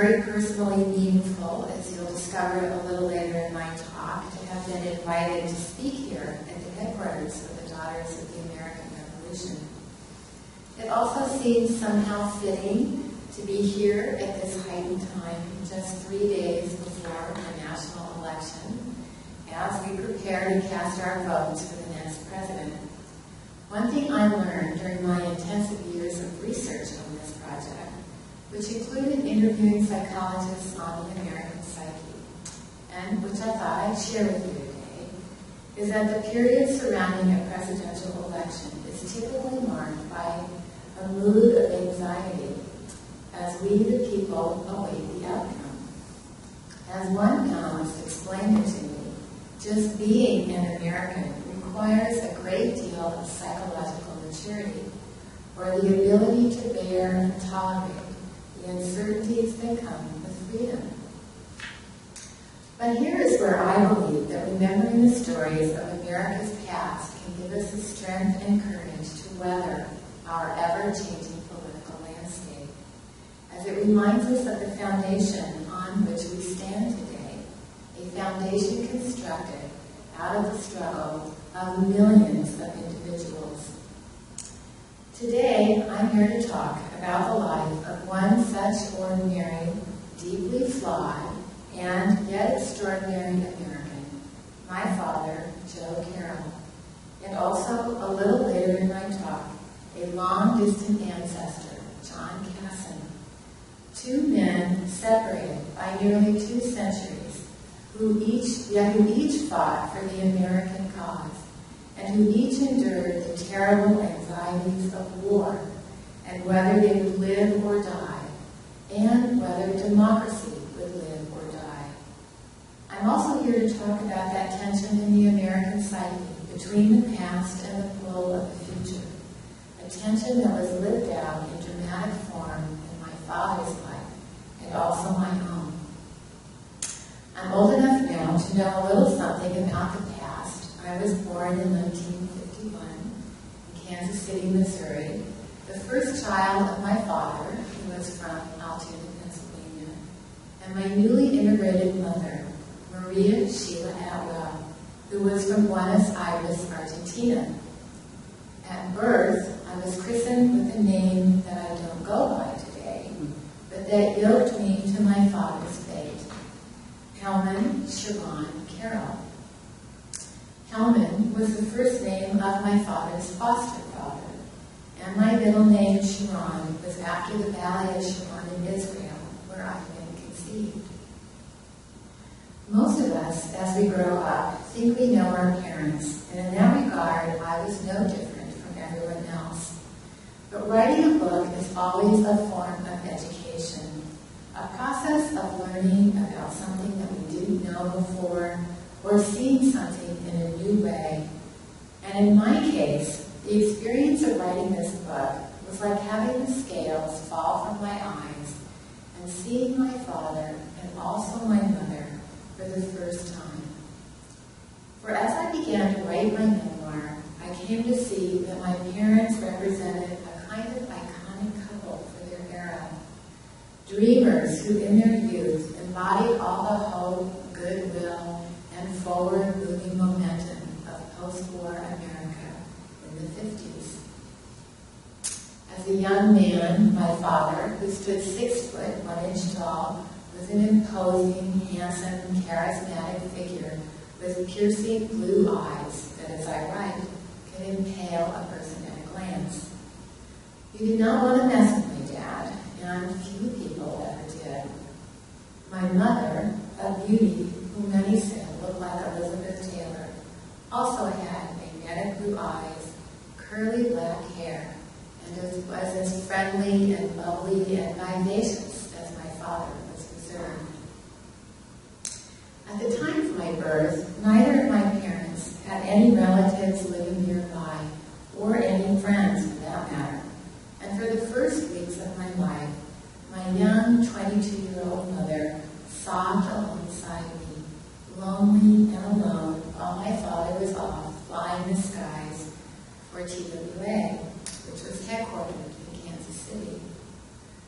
very personally meaningful, as you'll discover a little later in my talk, to have been invited to speak here at the headquarters of the Daughters of the American Revolution. It also seems somehow fitting to be here at this heightened time, just 3 days before the national election, as we prepare to cast our votes for the next president. One thing I learned during my intensive years of research on this project, which included interviewing psychologists on the American psyche, and which I thought I'd share with you today, is that the period surrounding a presidential election is typically marked by a mood of anxiety as we, the people, await the outcome. As one economist explained it to me, just being an American requires a great deal of psychological maturity, or the ability to bear and tolerate the uncertainties that come with freedom. But here is where I believe that remembering the stories of America's past can give us the strength and courage to weather our ever-changing political landscape, as it reminds us of the foundation on which we stand today, a foundation constructed out of the struggle of millions of individuals. Today, I'm here to talk about the life of one such ordinary, deeply flawed, and yet extraordinary American, my father, Joe Carroll, and also, a little later in my talk, a long-distant ancestor, John Casson. Two men separated by nearly 2 centuries, who each fought for the American cause, and who each endured the terrible anxieties of war, and whether they would live or die, and whether democracy would live or die. I'm also here to talk about that tension in the American psyche between the past and the pull of the future, a tension that was lived out in dramatic form in my father's life, and also my own. I'm old enough now to know a little something about the past. I was born in 1951 in Kansas City, Missouri, the first child of my father, who was from Altoona, Pennsylvania, and my newly immigrated mother, Maria Sheila Atwell, who was from Buenos Aires, Argentina. At birth, I was christened with a name that I don't go by today, but that yoked me to my father's fate, Hellman Sharon Carroll. Hellman was the first name of my father's foster father, and my middle name, Sharon, was after the Valley of Sharon in Israel, where I've been conceived. Most of us, as we grow up, think we know our parents, and in that regard, I was no different from everyone else. But writing a book is always a form of education, a process of learning about something that we didn't know before, or seeing something in a new way. And in my case, the experience of writing this book was like having the scales fall from my eyes and seeing my father and also my mother for the first time. For as I began to write my memoir, I came to see that my parents represented a kind of iconic couple for their era. Dreamers who in their youth embodied all the hope, goodwill, and forward-moving momentum of post-war America in the 50s. As a young man, my father, who stood 6 foot 1 inch tall, was an imposing, handsome, charismatic figure with piercing blue eyes that, as I write, can impale a person at a glance. You did not want to mess with my dad, and few people ever did. My mother, a beauty who many said looked like Elizabeth Taylor, also had magnetic blue eyes, curly black hair, and was as friendly and bubbly and vivacious as my father was reserved. At the time of my birth, neither of my parents had any relatives living nearby, or any friends for that matter, and for the first weeks of my life, my young 22-year-old mother sobbed alongside me, lonely and alone, while my father was off flying the skies for TWA, which was headquartered in Kansas City.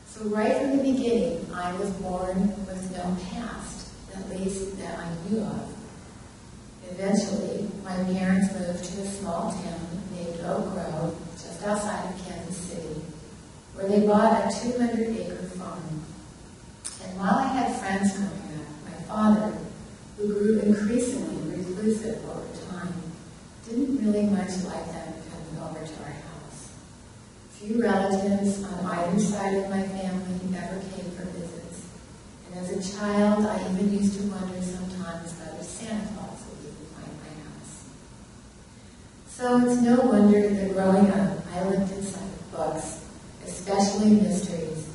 So right from the beginning, I was born with no past, at least that I knew of. Eventually, my parents moved to a small town named Oak Grove, just outside of Kansas City, where they bought a 200-acre farm. And while I had friends growing up, my father, who grew increasingly reclusive over time, didn't really much like them coming over to our house. Few relatives on either side of my family ever came for visits. And as a child, I even used to wonder sometimes whether Santa Claus would even find my house. So it's no wonder that growing up, I looked inside books, especially mysteries,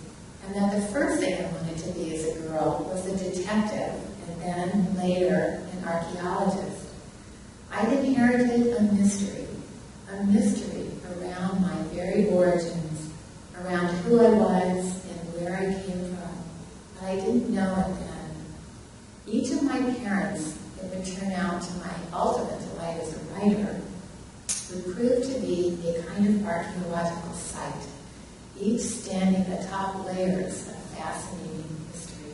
and that the first thing I wanted to be as a girl was a detective, and then later an archaeologist. I'd inherited a mystery around my very origins, around who I was and where I came from, but I didn't know it then. Each of my parents that would turn out to my ultimate delight as a writer would prove to be a kind of archaeological site, each standing atop layers of fascinating history.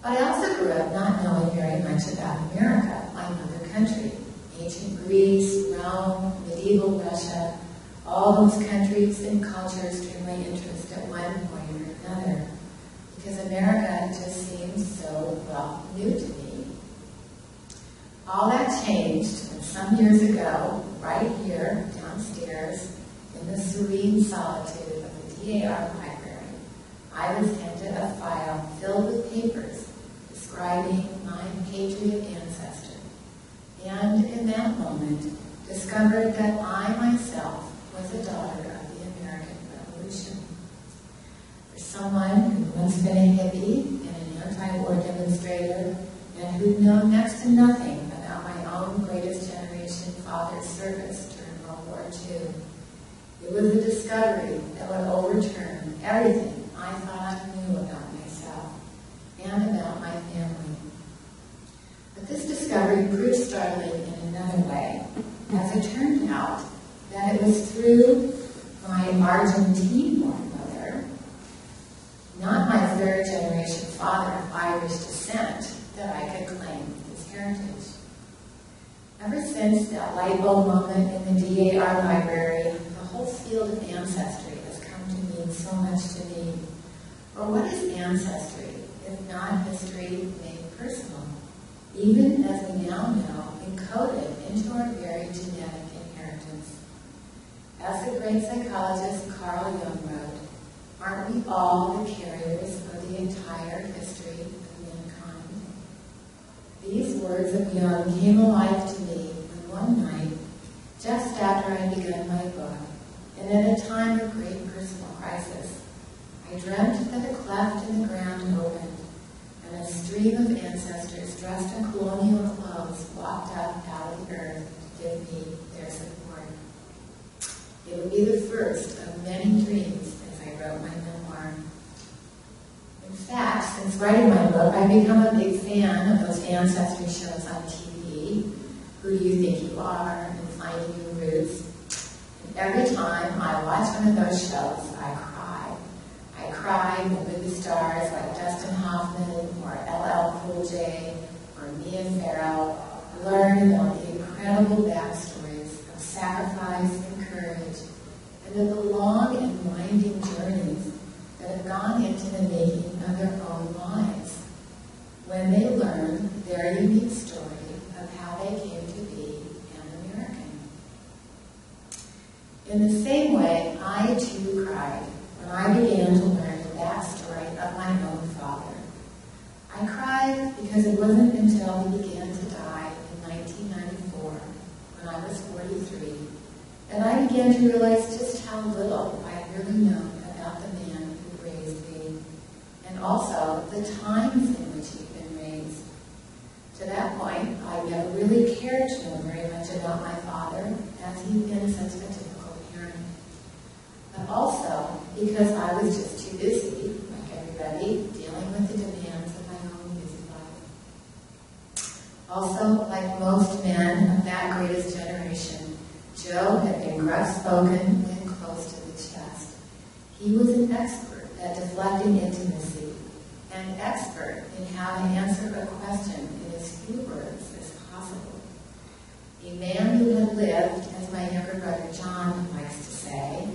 But I also grew up not knowing very much about America, my mother country. Ancient Greece, Rome, medieval Russia, all those countries and cultures drew my interest at one point or another, because America just seems so, well, new to me. All that changed when some years ago, right here, downstairs, in the serene solitude of the DAR library, I was handed a file filled with papers describing my patriot ancestor, and in that moment discovered that I myself was a daughter of the American Revolution. For someone who'd once been a hippie and an anti-war demonstrator, and who'd known next to nothing about my own greatest generation father's service during World War II, it was a discovery that would overturn everything I thought I knew about myself and about my family. But this discovery proved startling in another way, as it turned out that it was through my Argentine-born mother, not my third-generation father of Irish descent, that I could claim this heritage. Ever since that light bulb moment in the DAR library, the whole field of ancestry has come to mean so much to me. For what is ancestry, if not history made personal? Even as we now know, encoded into our very genetic inheritance. As the great psychologist Carl wrote, aren't we all the carriers of the entire history of mankind? These words of Jung came alive to me when one night, just after I had begun my book, and at a time of great personal crisis, I dreamt that a cleft in the ground opened, and a stream of ancestors dressed in colonial clothes walked up out of the earth to give me their support. It would be the first of many dreams as I wrote my memoir. In fact, since writing my book, I've become a big fan of those ancestry shows on TV, Who Do You Think You Are, and Finding Your Roots. And every time I watch one of those shows, I cry. I cry when movie stars like Dustin Hoffman or LL Cool J or Mia Farrow learn about the incredible backstories of sacrifice and courage, and of the long and winding journeys that have gone into the making of their own lives. When they learn their unique story of how they came to be an American. In the same way, I too cried when I began to learn the backstory of my own father. I cried because it wasn't until he began to die in 1994, when I was 43, that I began to realize just how little I had really known about the man who raised me, and also the times in which he'd been raised. To that point, I never really cared to know very much about my father, as he'd been such a typical parent. But also because I was just too busy, like everybody, dealing with the demands of my own busy life. Also, like most men of that greatest generation, Joe had been gruff-spoken and close to the chest. He was an expert at deflecting intimacy, and expert in how to answer a question in as few words as possible. A man who had lived, as my younger brother John likes to say,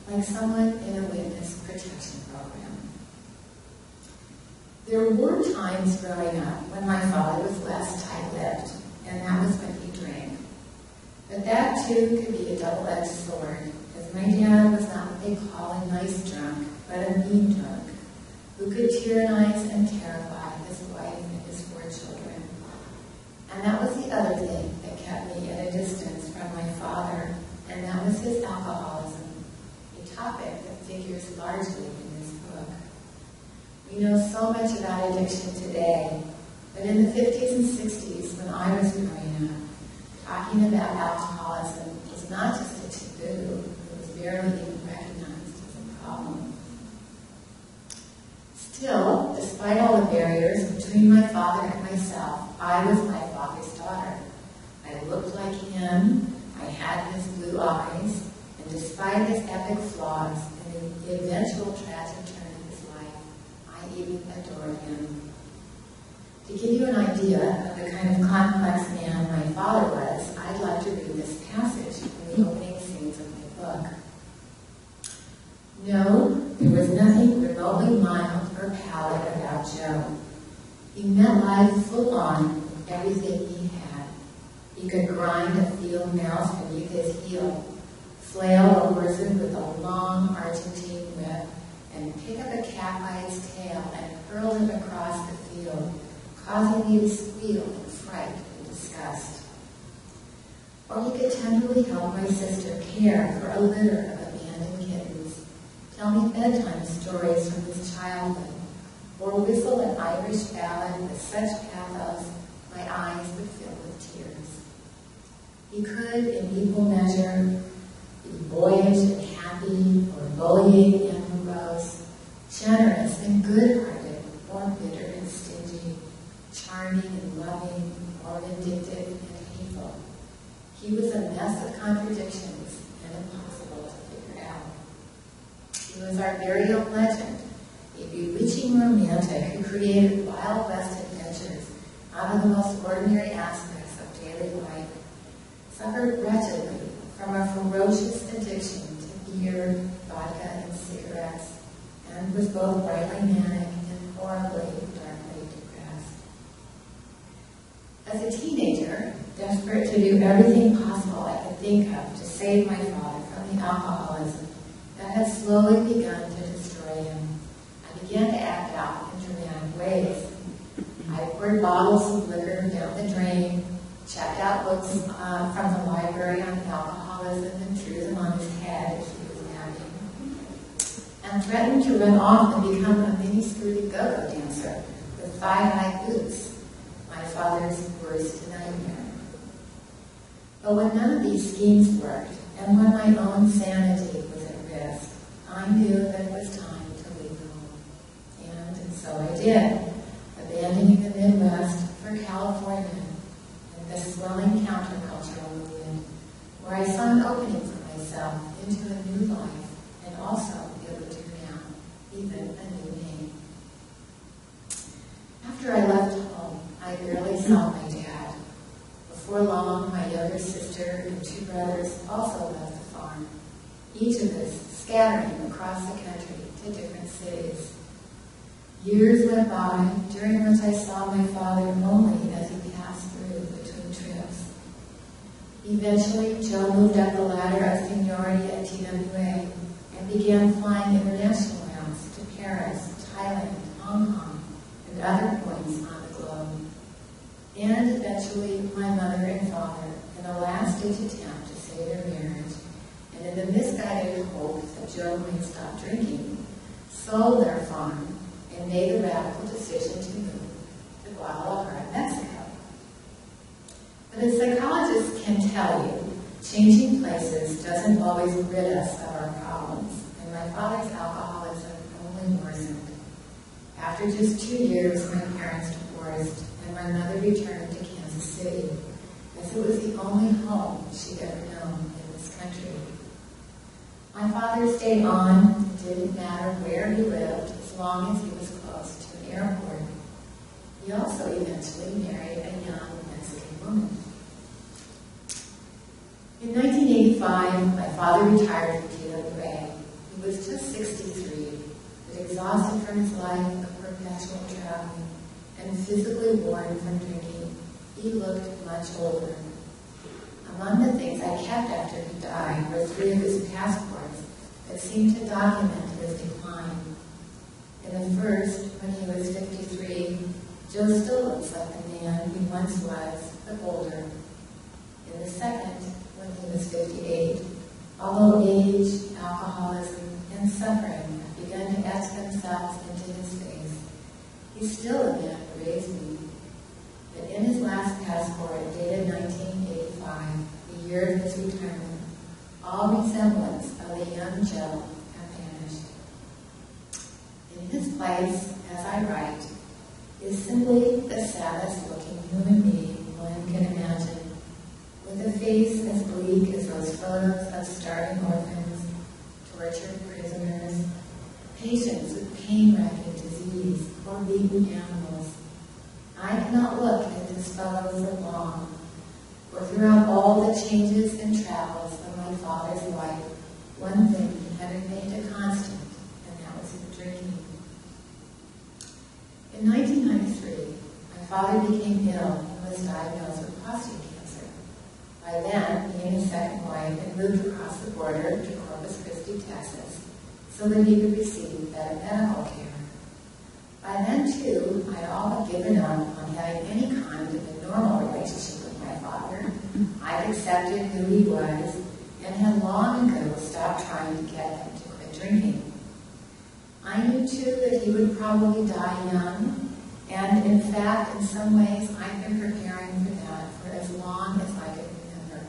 like someone in a witness protection program. There were times growing up when my father was less tight-lipped, and that was when he drank. But that too could be a double-edged sword, as my dad was not what they call a nice drunk, but a mean drunk, who could tyrannize and terrify his wife and his 4 children. And that was the other thing that kept me at a distance from my father, and that was his alcoholism, a topic that figures largely in this book. We know so much about addiction today, but in the 50s and 60s, when I was growing up, talking about alcoholism was not just a taboo, it was barely even recognized as a problem. Still, despite all the barriers between my father and myself, I was my father's daughter. I looked like him, I had his blue eyes, and despite his epic flaws and the eventual tragic turn of his life, I even adored him. To give you an idea of the kind of complex man my father was, I'd like to read this passage from the opening scenes of my book. No, there was nothing remotely mild or pallid about Joe. He met life full on with everything he had. He could grind a field mouse beneath his heel, flail a horseman with a long Argentine whip, and pick up a cat by its tail and hurl it across the field, causing me to squeal in fright and disgust. Or he could tenderly help my sister care for a litter of abandoned kittens, tell me bedtime stories from his childhood, or whistle an Irish ballad with such pathos my eyes would fill with tears. He could, in equal measure, be boyish and happy, or bullying and morose, generous and good-hearted, or bitter and stingy, charming and loving, or vindictive and hateful. He was a mess of contradictions and impossible to figure out. He was our very own legend, a bewitching romantic who created Wild West adventures out of the most ordinary aspects of daily life, suffered wretchedly from a ferocious addiction to beer, vodka, and cigarettes, and was both brightly manic and horribly, darkly depressed. As a teenager, desperate to do everything possible I could think of to save my father from the alcoholism that had slowly begun to destroy him, I began to act out in dramatic ways. I poured bottles of liquor down the drain, checked out books from the library on alcoholism and threw them on his head as he was napping, and threatened to run off and become a mini-skirted go-go dancer with thigh-high boots, my father's worst nightmare. But when none of these schemes worked, and when my own sanity was at risk, I knew that it was time to leave home. And so I did, abandoning the Midwest for California and the swelling countercultural movement, where I saw an opening for myself into a new life, and also, it would turn out, even a new name. After I left home, I barely saw my dad. Before long, my younger sister and 2 brothers also left the farm, each of us scattering across the country to different cities. Years went by, during which I saw my father only as he passed through between trips. Eventually, Joe moved up the ladder of seniority at TWA and began flying international routes to Paris, Thailand, Hong Kong, and other points on the globe. And eventually, my mother and father, in a last-ditch attempt to save their marriage, and in the misguided hope that Joe might stop drinking, sold their farm and made the radical decision to move to Guadalajara, Mexico. But as psychologists can tell you, changing places doesn't always rid us of our problems, and my father's alcoholism only worsened. After just 2 years, my parents divorced, and my mother returned to Kansas City, as it was the only home she'd ever known in this country. My father stayed on. It didn't matter where he lived, as long as he was close to an airport. eventually married a young Mexican woman. In 1985, my father retired from TWA. He was just 63, but exhausted from his life of perpetual traveling and physically worn from drinking. He looked much older. Among the things I kept after he died were 3 of his passports that seemed to document his decline. In the first, when he was 53, Joe still looks like the man he once was, but older. In the second, when he was 58, although age, alcoholism, and suffering have begun to etch themselves into his face, he's still a man who raised me. But in his last passport, dated 1985, the year of his retirement, all resemblance of the young Joe have vanished. In his place, as I write, is simply the saddest-looking human being one can imagine, with a face as bleak as those photos of starving orphans, tortured prisoners, patients with pain-racking disease, or beaten animals. I cannot look at these photos for long, for throughout all the changes and travels of my father's life, one thing had remained a constant, and that was his drinking. In 1993, my father became ill and was diagnosed with prostate cancer. By then, he and his second wife had moved across the border to Corpus Christi, Texas, so that he could receive better medical care. By then, too, I had all but given up on having any kind of a normal relationship with my father. I'd accepted who he was and had long ago stopped trying to get him to quit drinking. I knew, too, that he would probably die young, and in fact, in some ways, I've been preparing for that for as long as I could remember.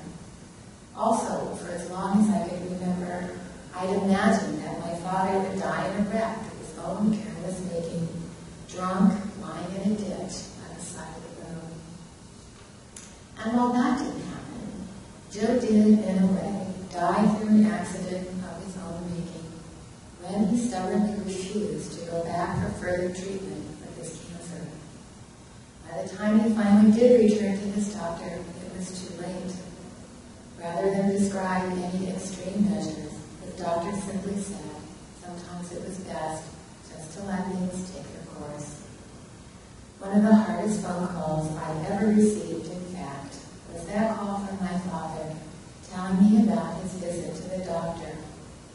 Also, for as long as I could remember, I'd imagined that my father would die in a wreck of his own careless making, drunk, lying in a ditch by the side of the road. And while that didn't happen, Joe did, in a way, die through an accident of his own making, when he stubbornly refused to go back for further treatment of his cancer. By the time he finally did return to his doctor, it was too late. Rather than prescribe any extreme measures, his doctor simply said, sometimes it was best just to let things take their course. One of the hardest phone calls I ever received, in fact, was that call from my father, telling me about his visit to the doctor,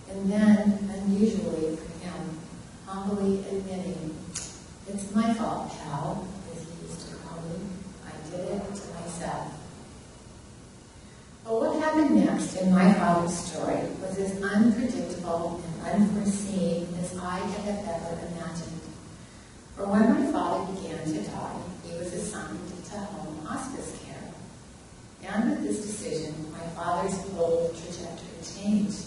and then, unusually for him, humbly admitting, "It's my fault, pal," as he used to call me. "I did it to myself." But what happened next in my father's story was as unpredictable and unforeseen as I could have ever imagined. For when my father began to die, he was assigned to home hospice care. And with this decision, my father's whole trajectory changed.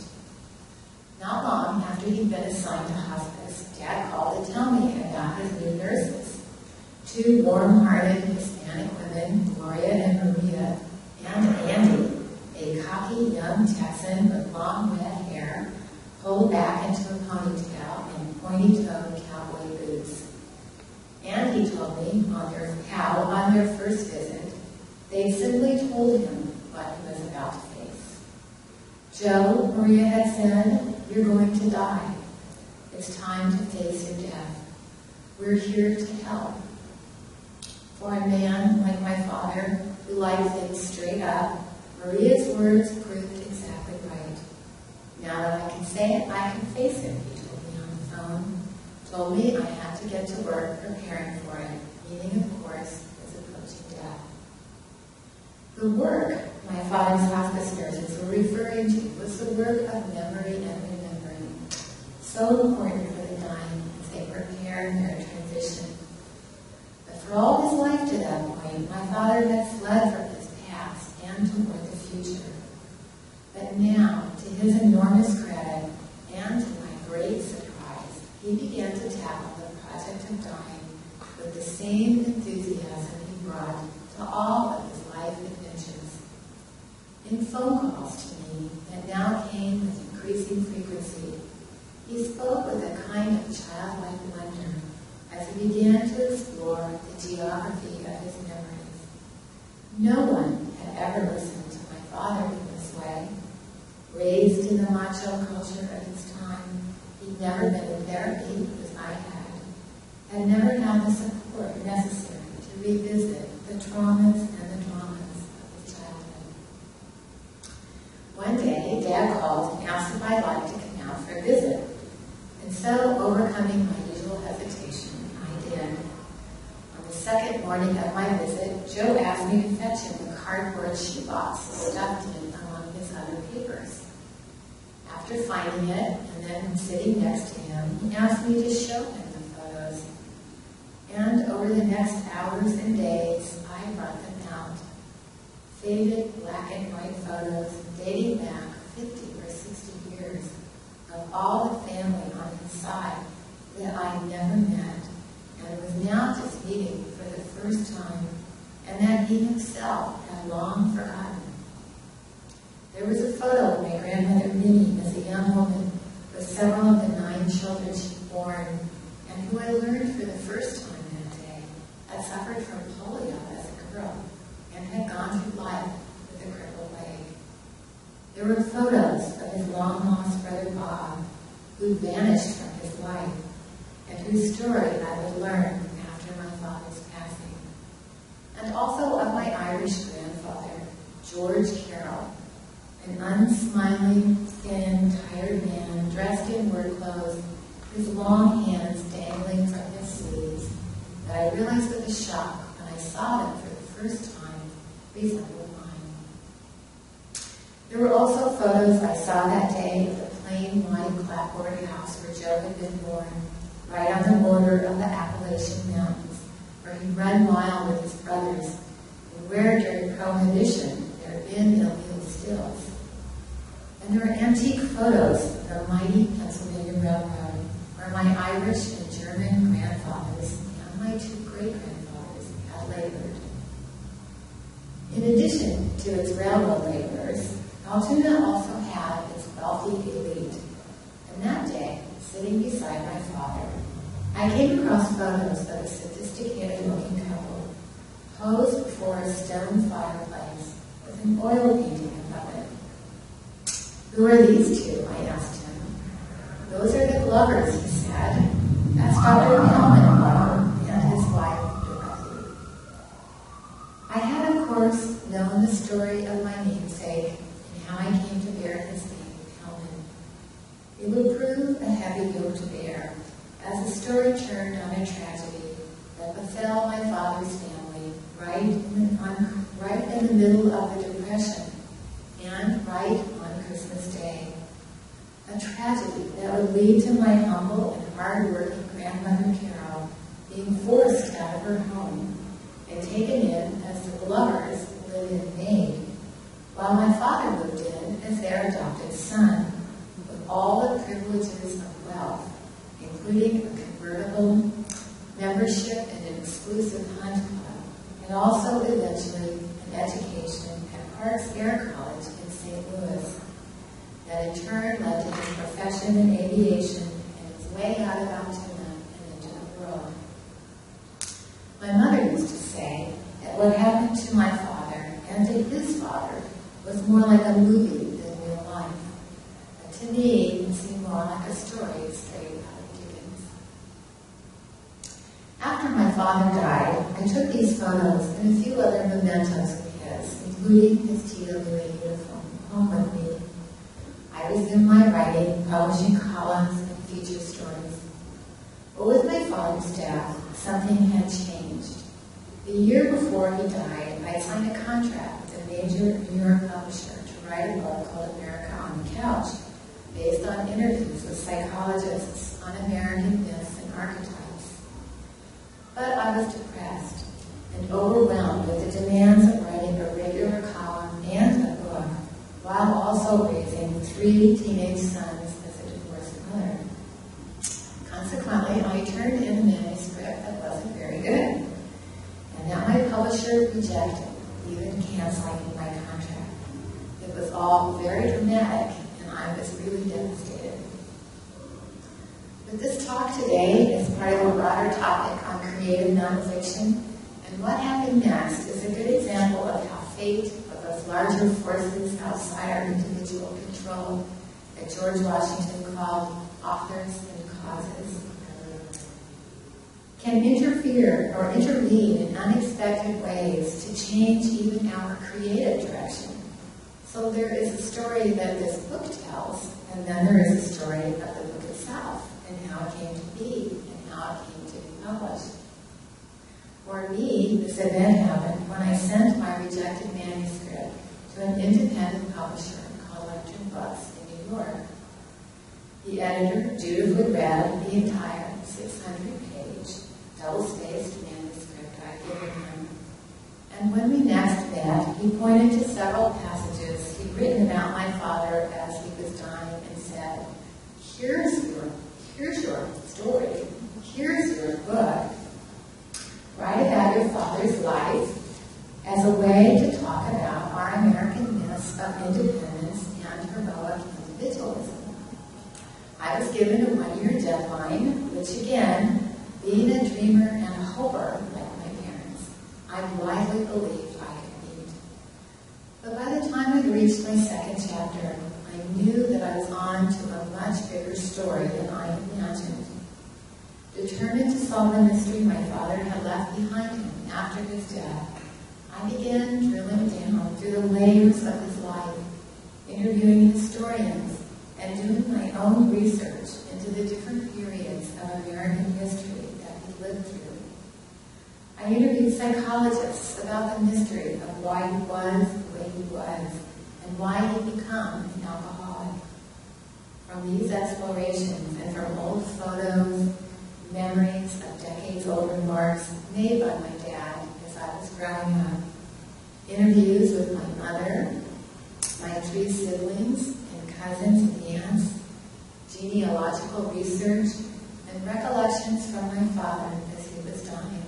Not long after he'd been assigned to hospice, Dad called to tell me about his new nurses. 2 warm-hearted Hispanic women, Gloria and Maria, and Andy, a cocky young Texan with long red hair, pulled back into a ponytail and pointy-toed cowboy boots. And he told me on their first visit, they simply told him what he was about to face. "Joe," Maria had said, "you're going to die. It's time to face your death. We're here to help." For a man like my father, who liked things straight up, Maria's words proved exactly right. "Now that I can say it, I can face it," he told me on the phone. Told me I had to get to work preparing for it, meaning, of course, his approaching death. The work my father's hospice nurses were referring to was the work of memory and remembering, so important for the dying as they prepared their transition. But for all his life to that point, my father had fled from his past and toward the future. But now, to his enormous credit and to my great surprise, he began to tackle the project of dying with the same enthusiasm he brought to all of his life adventures. In phone calls to me that now came with increasing frequency, he spoke with a kind of childlike wonder as he began to explore the geography of his memories. No one had ever listened to my father in this way. Raised in the macho culture of his time, he'd never been in therapy as I had never had the support necessary to revisit the traumas and the dramas of his childhood. One day, Dad called and asked if I'd like to come out for a visit. And so, overcoming my usual hesitation, I did. On the second morning of my visit, Joe asked me to fetch him the cardboard shoebox stuffed in among his other papers. After finding it, and then sitting next to him, he asked me to show him the photos. And over the next hours and days, I brought them out. Faded black and white photos dating back 50 or 60 years of all the family on his side that I never met and was now just meeting for the first time, and that he himself had long forgotten. There was a photo of my grandmother Minnie as a young woman with several of the 9 children she'd born, and who I learned for the first time that day had suffered from polio as a girl and had gone through life with a crippled leg. There were photos of his long-lost brother Bob, who vanished from his life, and whose story I would learn after my father's passing. And also of my Irish grandfather, George Carroll, an unsmiling, thin, tired man dressed in work clothes, his long hands dangling from his sleeves, that I realized with a shock when I saw them for the first time resembled mine. There were also photos I saw that day of the plain white clapboard house where Joe had been born, right on the border of the Appalachian Mountains, where he'd run wild with his brothers, and where during Prohibition there had been illegal stills. And there were antique photos of the mighty Pennsylvania Railroad, where my Irish and German grandfathers and my 2 great-grandfathers had labored. In addition to its railroad laborers, Altoona also had its wealthy elite. And that day, sitting beside my father, I came across photos of a sophisticated-looking couple posed before a stone fireplace with an oil painting above it. "Who are these 2?" I asked him. "Those are the Glovers," he said. "That's Dr. Hellman Glover and his wife, Dorothy." I had, of course, known the story of my namesake and how I came to bear his name, Hellman. It would prove a heavy yoke to bear, as the story turned on a tragedy that befell my father's family right in the middle of the Depression, and right on Christmas Day. A tragedy that would lead to my humble and hard-working grandmother Carroll being forced out of her home and taken in as the Glovers lived in Maine, while my father moved in as their adopted son, with all the privileges of wealth, including a convertible, membership in an exclusive hunt club, and also eventually an education at Parks Air College in St. Louis, that in turn led to his profession in aviation and his way out of Altoona and into the world. My mother used to say that what happened to my father and to his father was more like a movie than real life. But to me, it seemed more like a story straight out of Dickens. After my father died, I took these photos and a few other mementos of his, including his TWA uniform, home with me. I resumed my writing, publishing columns and feature stories. But with my father's death, something had changed. The year before he died, I signed a contract with a major New York publisher to write a book called America on the Couch, based on interviews with psychologists on American myths and archetypes. But I was depressed and overwhelmed with the demands of writing a regular column and a book, while also raising 3 teenage sons as a divorced mother. Consequently, I turned in a manuscript that wasn't very good, and that my publisher rejected, even canceling my contract. It was all very dramatic, and I was really devastated. But this talk today is part of a broader topic on creative nonfiction, and what happened next is a good example of how fate of those larger forces outside our individual control that George Washington called authors and causes can interfere or intervene in unexpected ways to change even our creative direction. So there is a story that this book tells, and then there is a story of the book itself, and how it came to be, and how it came to be published. For me, this event happened when I sent my rejected manuscript to an independent publisher called Electric Books in New York. The editor dutifully read the entire 600-page, double-spaced manuscript I'd given him. And when we next met, he pointed to several passages he'd written about my father as he was dying and said, here's your story, here's your book. Write about your father's life as a way to talk about our American myths of independence and heroic individualism. I was given a one-year deadline, which again, being a dreamer and a hoper like my parents, I blithely believed I could meet. But by the time I reached my second chapter, I knew that I was on to a much bigger story than I imagined. Determined to solve the mystery my father had left behind him after his death, I began drilling down through the layers of his life, interviewing historians, and doing my own research into the different periods of American history that he lived through. I interviewed psychologists about the mystery of why he was the way he was, and why he'd become an alcoholic. From these explorations, and from old photos, memories of decades-old remarks made by my dad as I was growing up, interviews with my mother, my 3 siblings and cousins and aunts, genealogical research, and recollections from my father as he was dying,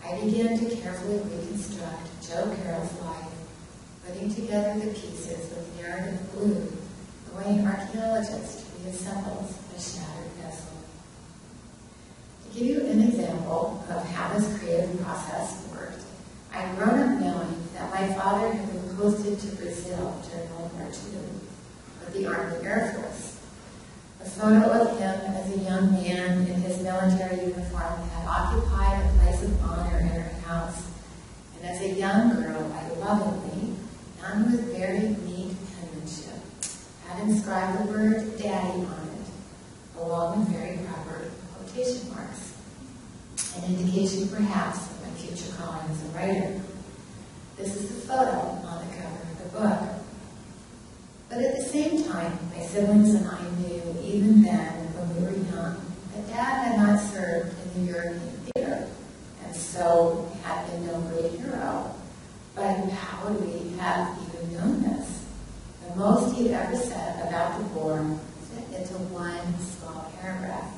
I began to carefully reconstruct Joe Carroll's life, putting together the pieces with narrative glue, the way an archaeologist reassembles a shattered vessel. To give you an example of how this creative process worked, I'd grown up knowing that my father had been posted to Brazil during World War II with the Army Air Force. A photo of him as a young man in his military uniform had occupied a place of honor in our house, and as a young girl, I lovingly, and with very neat penmanship, had inscribed the word Daddy on it, along with very proper quotation marks, an indication perhaps of my future calling as a writer. This is the photo on the cover of the book. But at the same time, my siblings and I knew, even then, when we were young, that Dad had not served in the European theater, and so had been no great hero. But how would we have even known this? The most he'd ever said about the war fit into one small paragraph.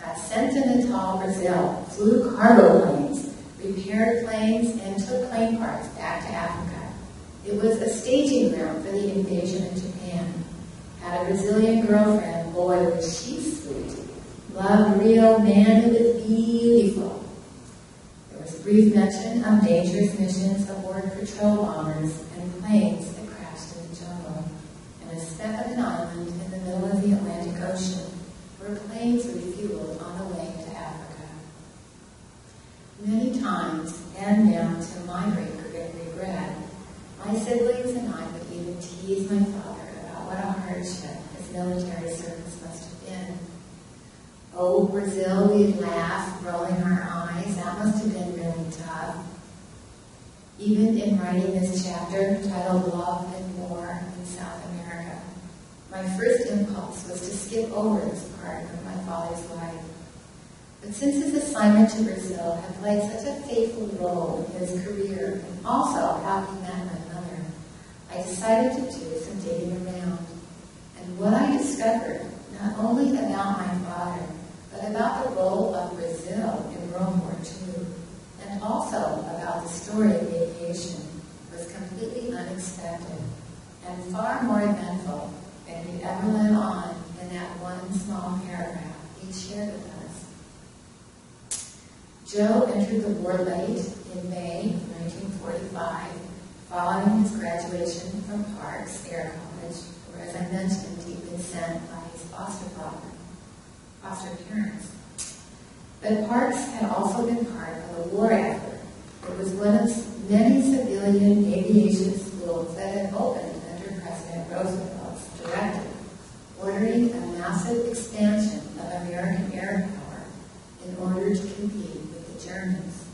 Got sent to Natal, Brazil, flew cargo planes, repaired planes, and took plane parts back to Africa. It was a staging ground for the invasion of Japan. Had a Brazilian girlfriend, boy was she sweet. Loved Rio, man who was beautiful. There was brief mention of dangerous missions aboard patrol bombers and planes that crashed in the jungle, and a speck of an island in the middle of the Atlantic Ocean, where planes refueled on the way to Africa. Many times, and now to my great regret, my siblings and I would even tease my father about what a hardship his military service must have been. Oh, Brazil, we'd laugh, rolling our eyes. That must have been really tough. Even in writing this chapter, titled Love and War in South America, my first impulse was to skip over this part of my father's life. But since his assignment to Brazil had played such a fateful role in his career, and also how he met my mother, I decided to do some digging around. And what I discovered, not only about my father, but about the role of Brazil in World War II, and also about the story of aviation, was completely unexpected and far more eventful than he ever let on in that one small paragraph he shared with us. Joe entered the war late in May 1945, following his graduation from Parks Air College, where, as I mentioned, he'd been sent by his foster parents. But Parks had also been part of a war effort. It was one of many civilian aviation schools that had opened under President Roosevelt's directive, ordering a massive expansion of American air power in order to compete with the Germans.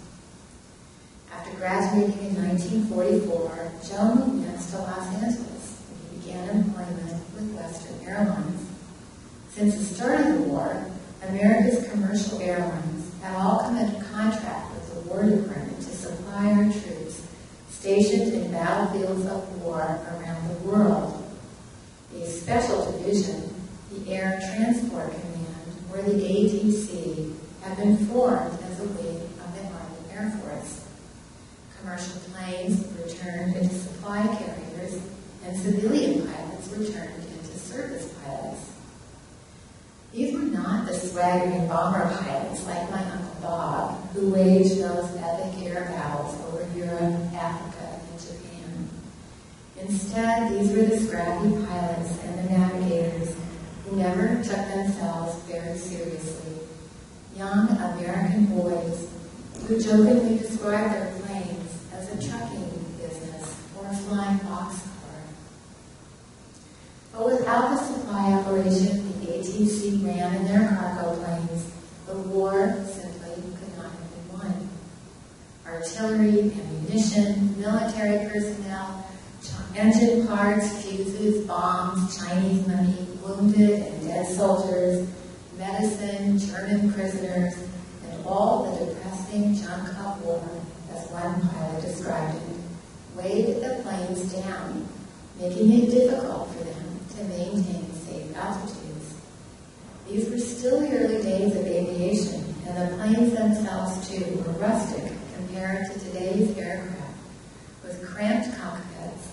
After graduating in 1944, Joe moved next to Los Angeles, and he began employment with Western Airlines. Since the start of the war, America's commercial airlines had all come into contract with the War Department to supply our troops stationed in battlefields of war around the world. A special division, the Air Transport Command, or the ATC, had been formed as a wing of the Army Air Force. Commercial planes were turned into supply carriers, and civilian pilots were turned into service pilots. These were not the swaggering bomber pilots like my Uncle Bob, who waged those epic air battles over Europe, Africa, and Japan. Instead, these were the scrappy pilots and the navigators who never took themselves very seriously. Young American boys who jokingly described their planes as a trucking business or a flying boxcar. But without the supply operation the ATC ran in their cargo planes, the war simply could not have been won. Artillery, ammunition, military personnel, engine parts, fuses, bombs, Chinese money, wounded and dead soldiers, medicine, German prisoners, and all the depressing junk of war, as one pilot described it, weighed the planes down, making it difficult for them to maintain safe altitudes. These were still the early days of aviation, and the planes themselves, too, were rustic compared to today's aircraft, with cramped cockpits,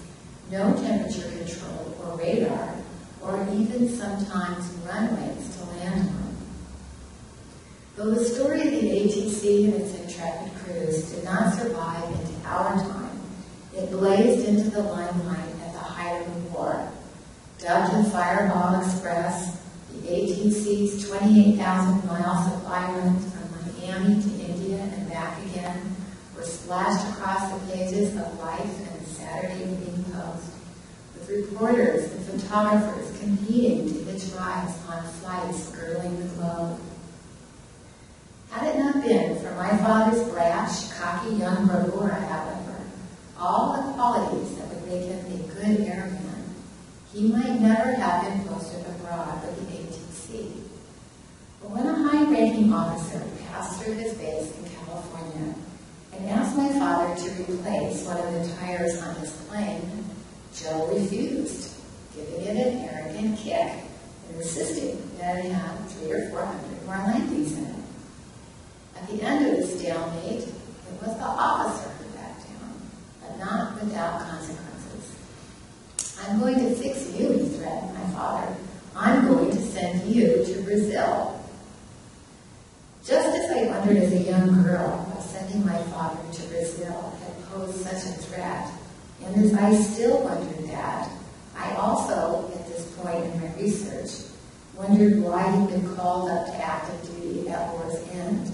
no temperature control or radar, or even sometimes runways to land on. Though the story of the ATC and its intrepid crews did not survive into our time, it blazed into the limelight at the height of the war. Dubbed the Fireball Express, the ATC's 28,000-mile supply runs from Miami to India and back again were splashed across the pages of Life and the Saturday Evening Post, with reporters and photographers competing to hitch rides on flights girdling the globe. Had it not been for my father's brash, cocky young bravura, however, all the qualities that would make him a good airman, he might never have been posted abroad with the ATC. But when a high-ranking officer passed through his base in California and asked my father to replace one of the tires on his plane, Joe refused, giving it an arrogant kick and insisting that it had 300 or 400 more landings in it. At the end of the stalemate, it was the officer who backed down, but not without consequences. "I'm going to fix you," he threatened my father. "I'm going to send you to Brazil." Just as I wondered as a young girl how sending my father to Brazil had posed such a threat, and as I still wondered that, I also, at this point in my research, wondered why he'd been called up to active duty at war's end.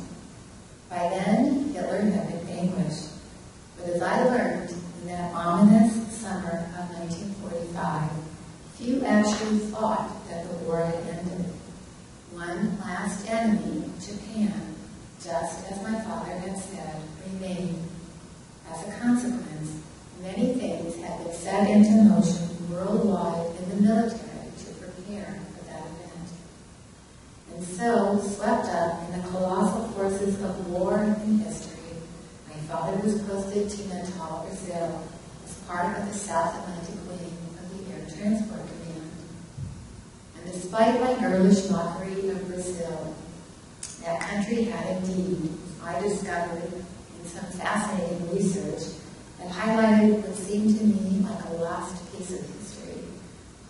By then, Hitler had been vanquished. But as I learned in that ominous summer of 1945, few actually thought that the war had ended. One last enemy, Japan, just as my father had said, remained. As a consequence, many things had been set into motion worldwide in the military to prepare for that event. And so, swept up in the colossal forces of war and history, my father was posted to Natal, Brazil, as part of the South Atlantic wing of the Air Transport Command. And despite my girlish mockery of Brazil, that country had indeed, I discovered in some fascinating research that highlighted what seemed to me like a lost piece of history,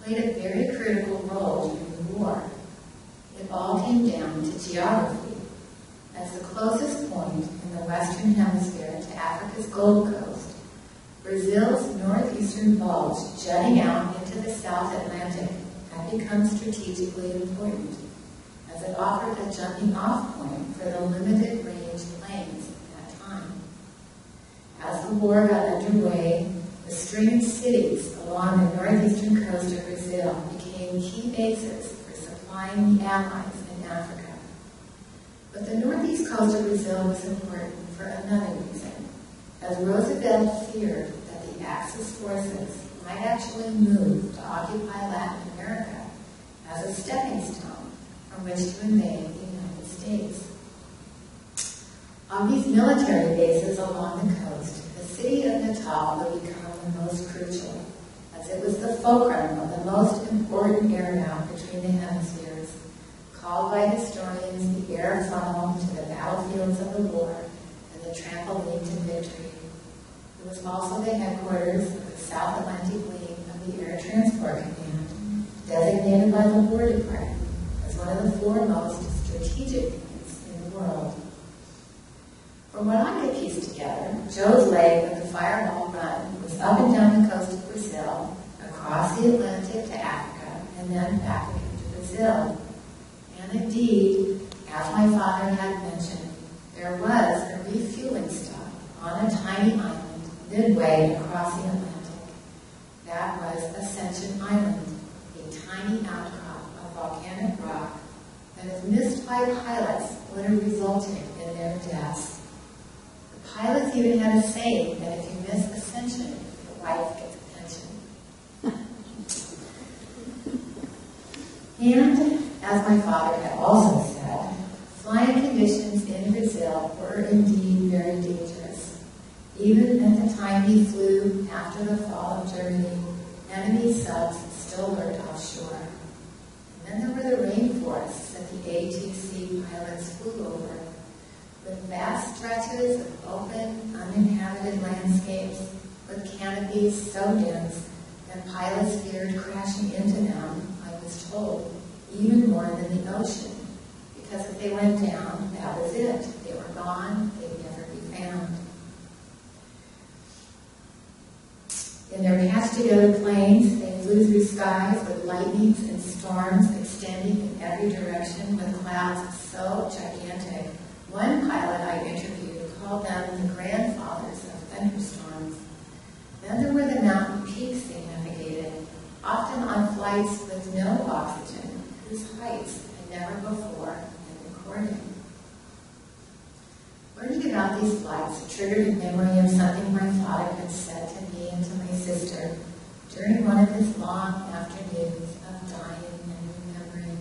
played a very critical role during the war. it all came down to geography. As the closest point in the Western Hemisphere to Africa's Gold Coast, Brazil's northeastern bulge jutting out into the South Atlantic had become strategically important, as it offered a jumping-off point for the limited-range planes at that time. As the war got underway, the string of cities along the northeastern coast of Brazil became key bases for supplying the Allies in Africa. But the northeast coast of Brazil was important for another reason, as Roosevelt feared that the Axis forces might actually move to occupy Latin America as a stepping stone from which to invade the United States. On these military bases along the coast, the city of Natal would become the most crucial, as it was the fulcrum of the most important air route between the hemispheres, called by historians the air funnel to the battlefields of the war and the trampoline to victory. It was also the headquarters of the South Atlantic Wing of the Air Transport Command, designated by the War Department as one of the foremost strategic points in the world. From what I could piece together, Joe's leg of the Fireball Run was up and down the coast of Brazil, across the Atlantic to Africa, and then back again to Brazil. And indeed, as my father had mentioned, there was a refueling stop on a tiny island midway across the Atlantic. That was Ascension Island, a tiny outcrop of volcanic rock that, if missed by pilots, would have resulted in their deaths. The pilots even had a saying that if you miss Ascension, your wife gets a pension. And, as my father had also said, flying conditions in Brazil were indeed very dangerous. Even at the time he flew after the fall of Germany, enemy subs still lurked offshore. And then there were the rainforests that the ATC pilots flew over, with vast stretches of open, uninhabited landscapes with canopies so dense that pilots feared crashing into them, I was told, even more than the ocean, because if they went down, that was it. They were gone, they'd never be found. In their patched-together planes, they flew through skies with lightnings and storms extending in every direction with clouds so gigantic. One pilot I interviewed called them the grandfathers of thunderstorms. Then there were the mountain peaks they navigated, often on flights with no oxygen, whose heights had never before been recorded. Learning about these flights triggered a memory of something my father had said to me and to my sister during one of his long afternoons of dying and remembering.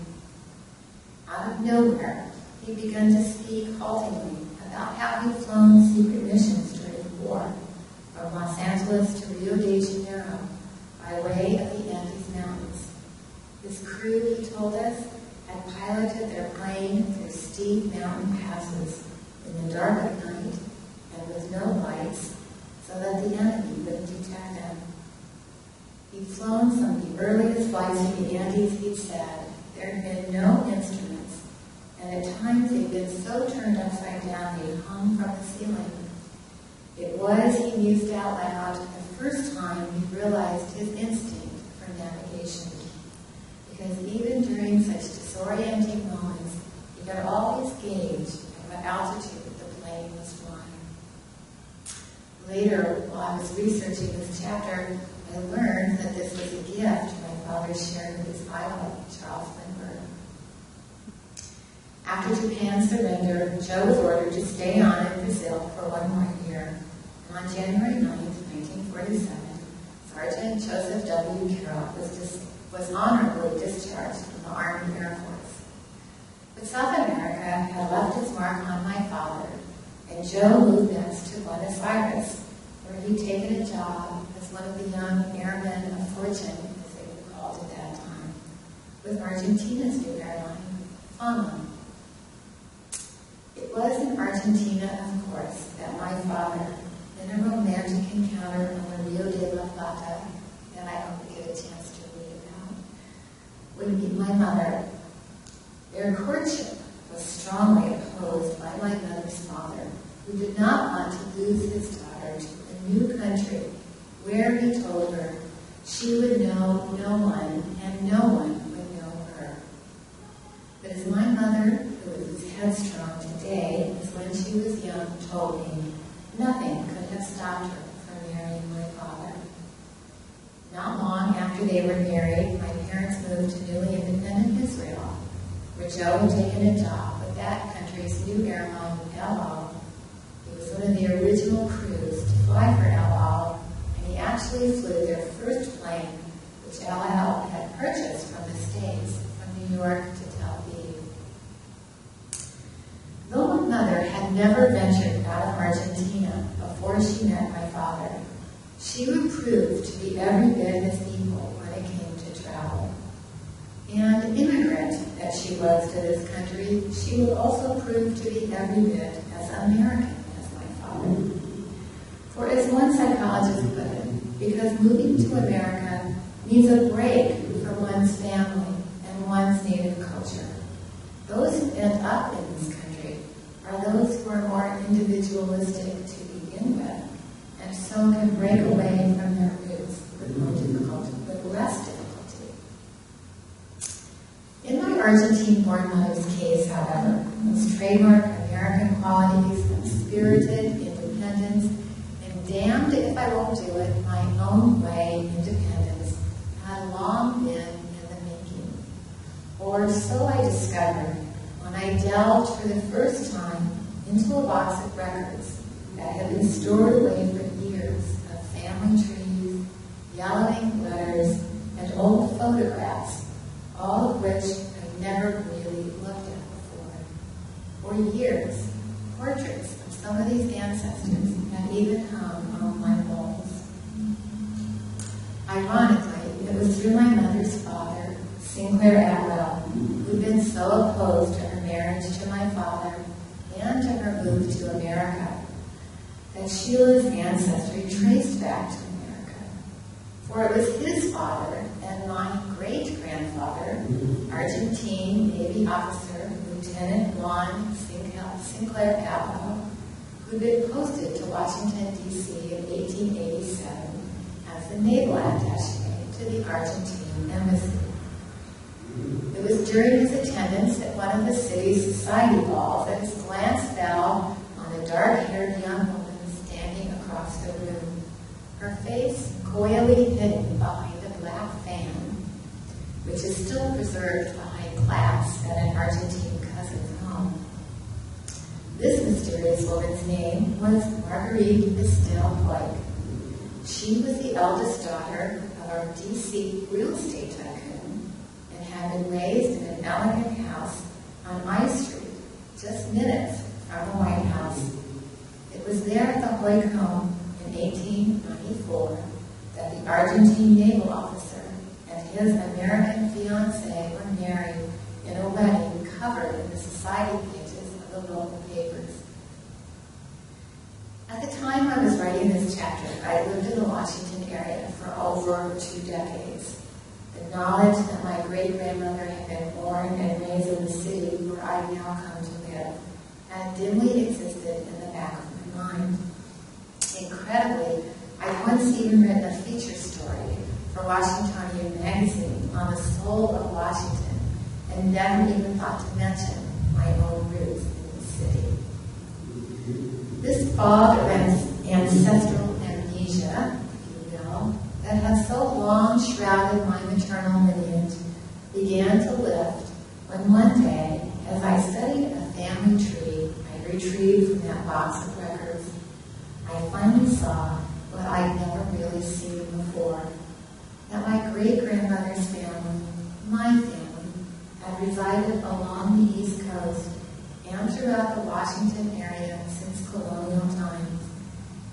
Out of nowhere, he began to speak haltingly about how he'd flown secret missions during the war, from Los Angeles to Rio de Janeiro, by way of the Andes Mountains. His crew, he told us, had piloted their plane through steep mountain passes in the dark of night and with no lights, so that the enemy wouldn't detect them. He'd flown some of the earliest flights in the Andes, he'd said. There had been no instruments, and at times they'd been so turned upside down they hung from the ceiling. It was, he mused out loud, the first time he realized his instinct for navigation. Because even during such disorienting moments, he could always gauge at what altitude the plane was flying. Later, while I was researching this chapter, I learned that this was a gift my father shared with his idol, Charles Lindbergh. After Japan's surrender, Joe was ordered to stay on in Brazil for 1 more year. And on January 9, 1947, Sergeant Joseph W. Carroll was honorably discharged from the Army Air Force. But South America had left its mark on my father, and Joe moved next to Buenos Aires, where he'd taken a job as one of the young airmen of fortune, as they were called at that time, with Argentina's new airline, FAMA. It was in Argentina, of course, that my father, in a romantic encounter on the Rio de la Plata, that I hope we get a chance to read about, would meet my mother. Their courtship was strongly opposed by my mother's father, who did not want to lose his daughter to a new country where he told her she would know no one and no one would know her. But as my mother, who is as headstrong today as when she was young, told me, nothing could have stopped her from marrying my father. Not long after they were married, my parents moved to newly independent Israel, where Joe had taken a job with that country's new airman, El Al. He was one of the original crews to fly for El Al, and he actually flew their first plane, which El Al had purchased from the States, from New York to Tel Aviv. Though my mother had never ventured out of Argentina before she met my father, she would prove to be every bit as equal when it came to travel. And immigrant that she was to this country, she would also prove to be every bit as American as my father. For as one psychologist put it, because moving to America means a break from one's family and one's native culture. Those who end up in this country are those who are more individualistic to begin with, and so can break away from their roots with more difficulty, with less difficulty. In my Argentine-born mother's case, however, those trademark American qualities of spirited independence and damned if I won't do it my own way independence had long been in the making. Or so I discovered when I delved for the first time into a box of records that had been stored away for years of family trees, yellowing letters, and old photographs, all of which I'd never really looked at before. For years, portraits of some of these ancestors had even hung on my walls. Ironically, it was through my mother's father, Sinclair Atwell, who'd been so opposed to her marriage to my father and to her move to America, that Sheila's ancestry traced back to America. For it was his father and my great-grandfather, Argentine Navy officer Lieutenant Juan Sinclair Atwell, who'd been posted to Washington, D.C. in 1887 as the naval attaché to the Argentine embassy. It was during his attendance at one of the city's society balls that his glance fell on a dark-haired young woman standing across the room, her face coyly hidden behind a black fan, which is still preserved behind glass at an Argentine cousin's home. This mysterious woman's name was Marguerite Estelle Blake. She was the eldest daughter of our D.C. real estate tycoon and had been raised in an elegant house on I Street, just minutes from the White House. It was there at the Hoyt home in 1894 that the Argentine naval officer and his American fiancée were married in a wedding covered in the society pages of the local papers. At the time I was writing this chapter, I lived in the Washington area for over 2 decades. The knowledge that my great-grandmother had been born and raised in the city where I now come to live had dimly existed in the back of my mind. Incredibly, I'd once even written a feature story for Washingtonian magazine on the soul of Washington and never even thought to mention my own roots in the city. This fog of ancestral amnesia, if you will, that had so long shrouded my maternal lineage began to lift when one day, as I studied a family tree I retrieved from that box of records, I finally saw what I'd never really seen before, that my great-grandmother's family, my family, had resided along the East Coast and throughout the Washington area since colonial times,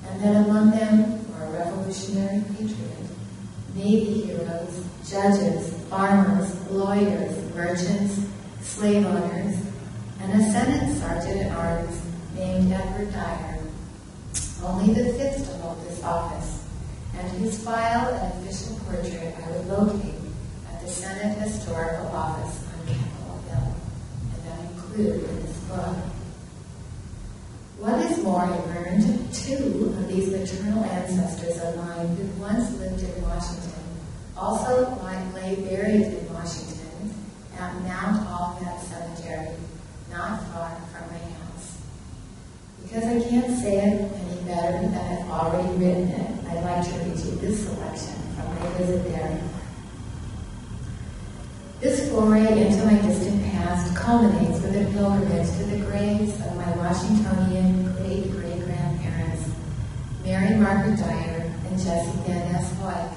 and that among them were a revolutionary patriot, Navy heroes, judges, farmers, lawyers, merchants, slave owners, and a Senate sergeant-at-arms named Edward Dyer, only the fifth to hold this office, and whose file and official portrait I would locate at the Senate Historical Office on Capitol Hill. include in this book. What is more, I learned 2 of these maternal ancestors of mine who once lived in Washington also lay buried in Washington at Mount Olivet Cemetery, not far from my house. Because I can't say it any better than I've already written it, I'd like to read you this selection from my visit there. This foray into my distant past culminates with a pilgrimage to the graves of my Washingtonian great-great-grandparents, Mary Margaret Dyer and Jessie Van S. Hoyt.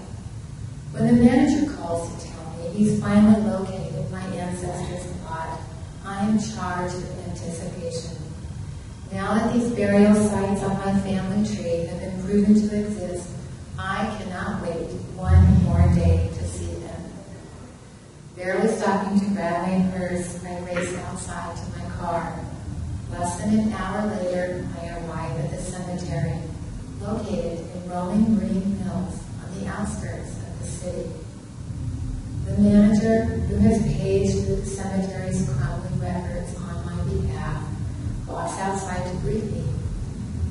When the manager calls to tell me he's finally located my ancestors' plot, I am charged with anticipation. Now that these burial sites on my family tree have been proven to exist, I cannot wait one more day to see them. Barely stopping to grab my purse, I race outside to my car. Less than an hour later, I arrive at the cemetery, located in rolling green hills on the outskirts of the city. The manager, who has paged through the cemetery's crumbling records on my behalf, walks outside to greet me.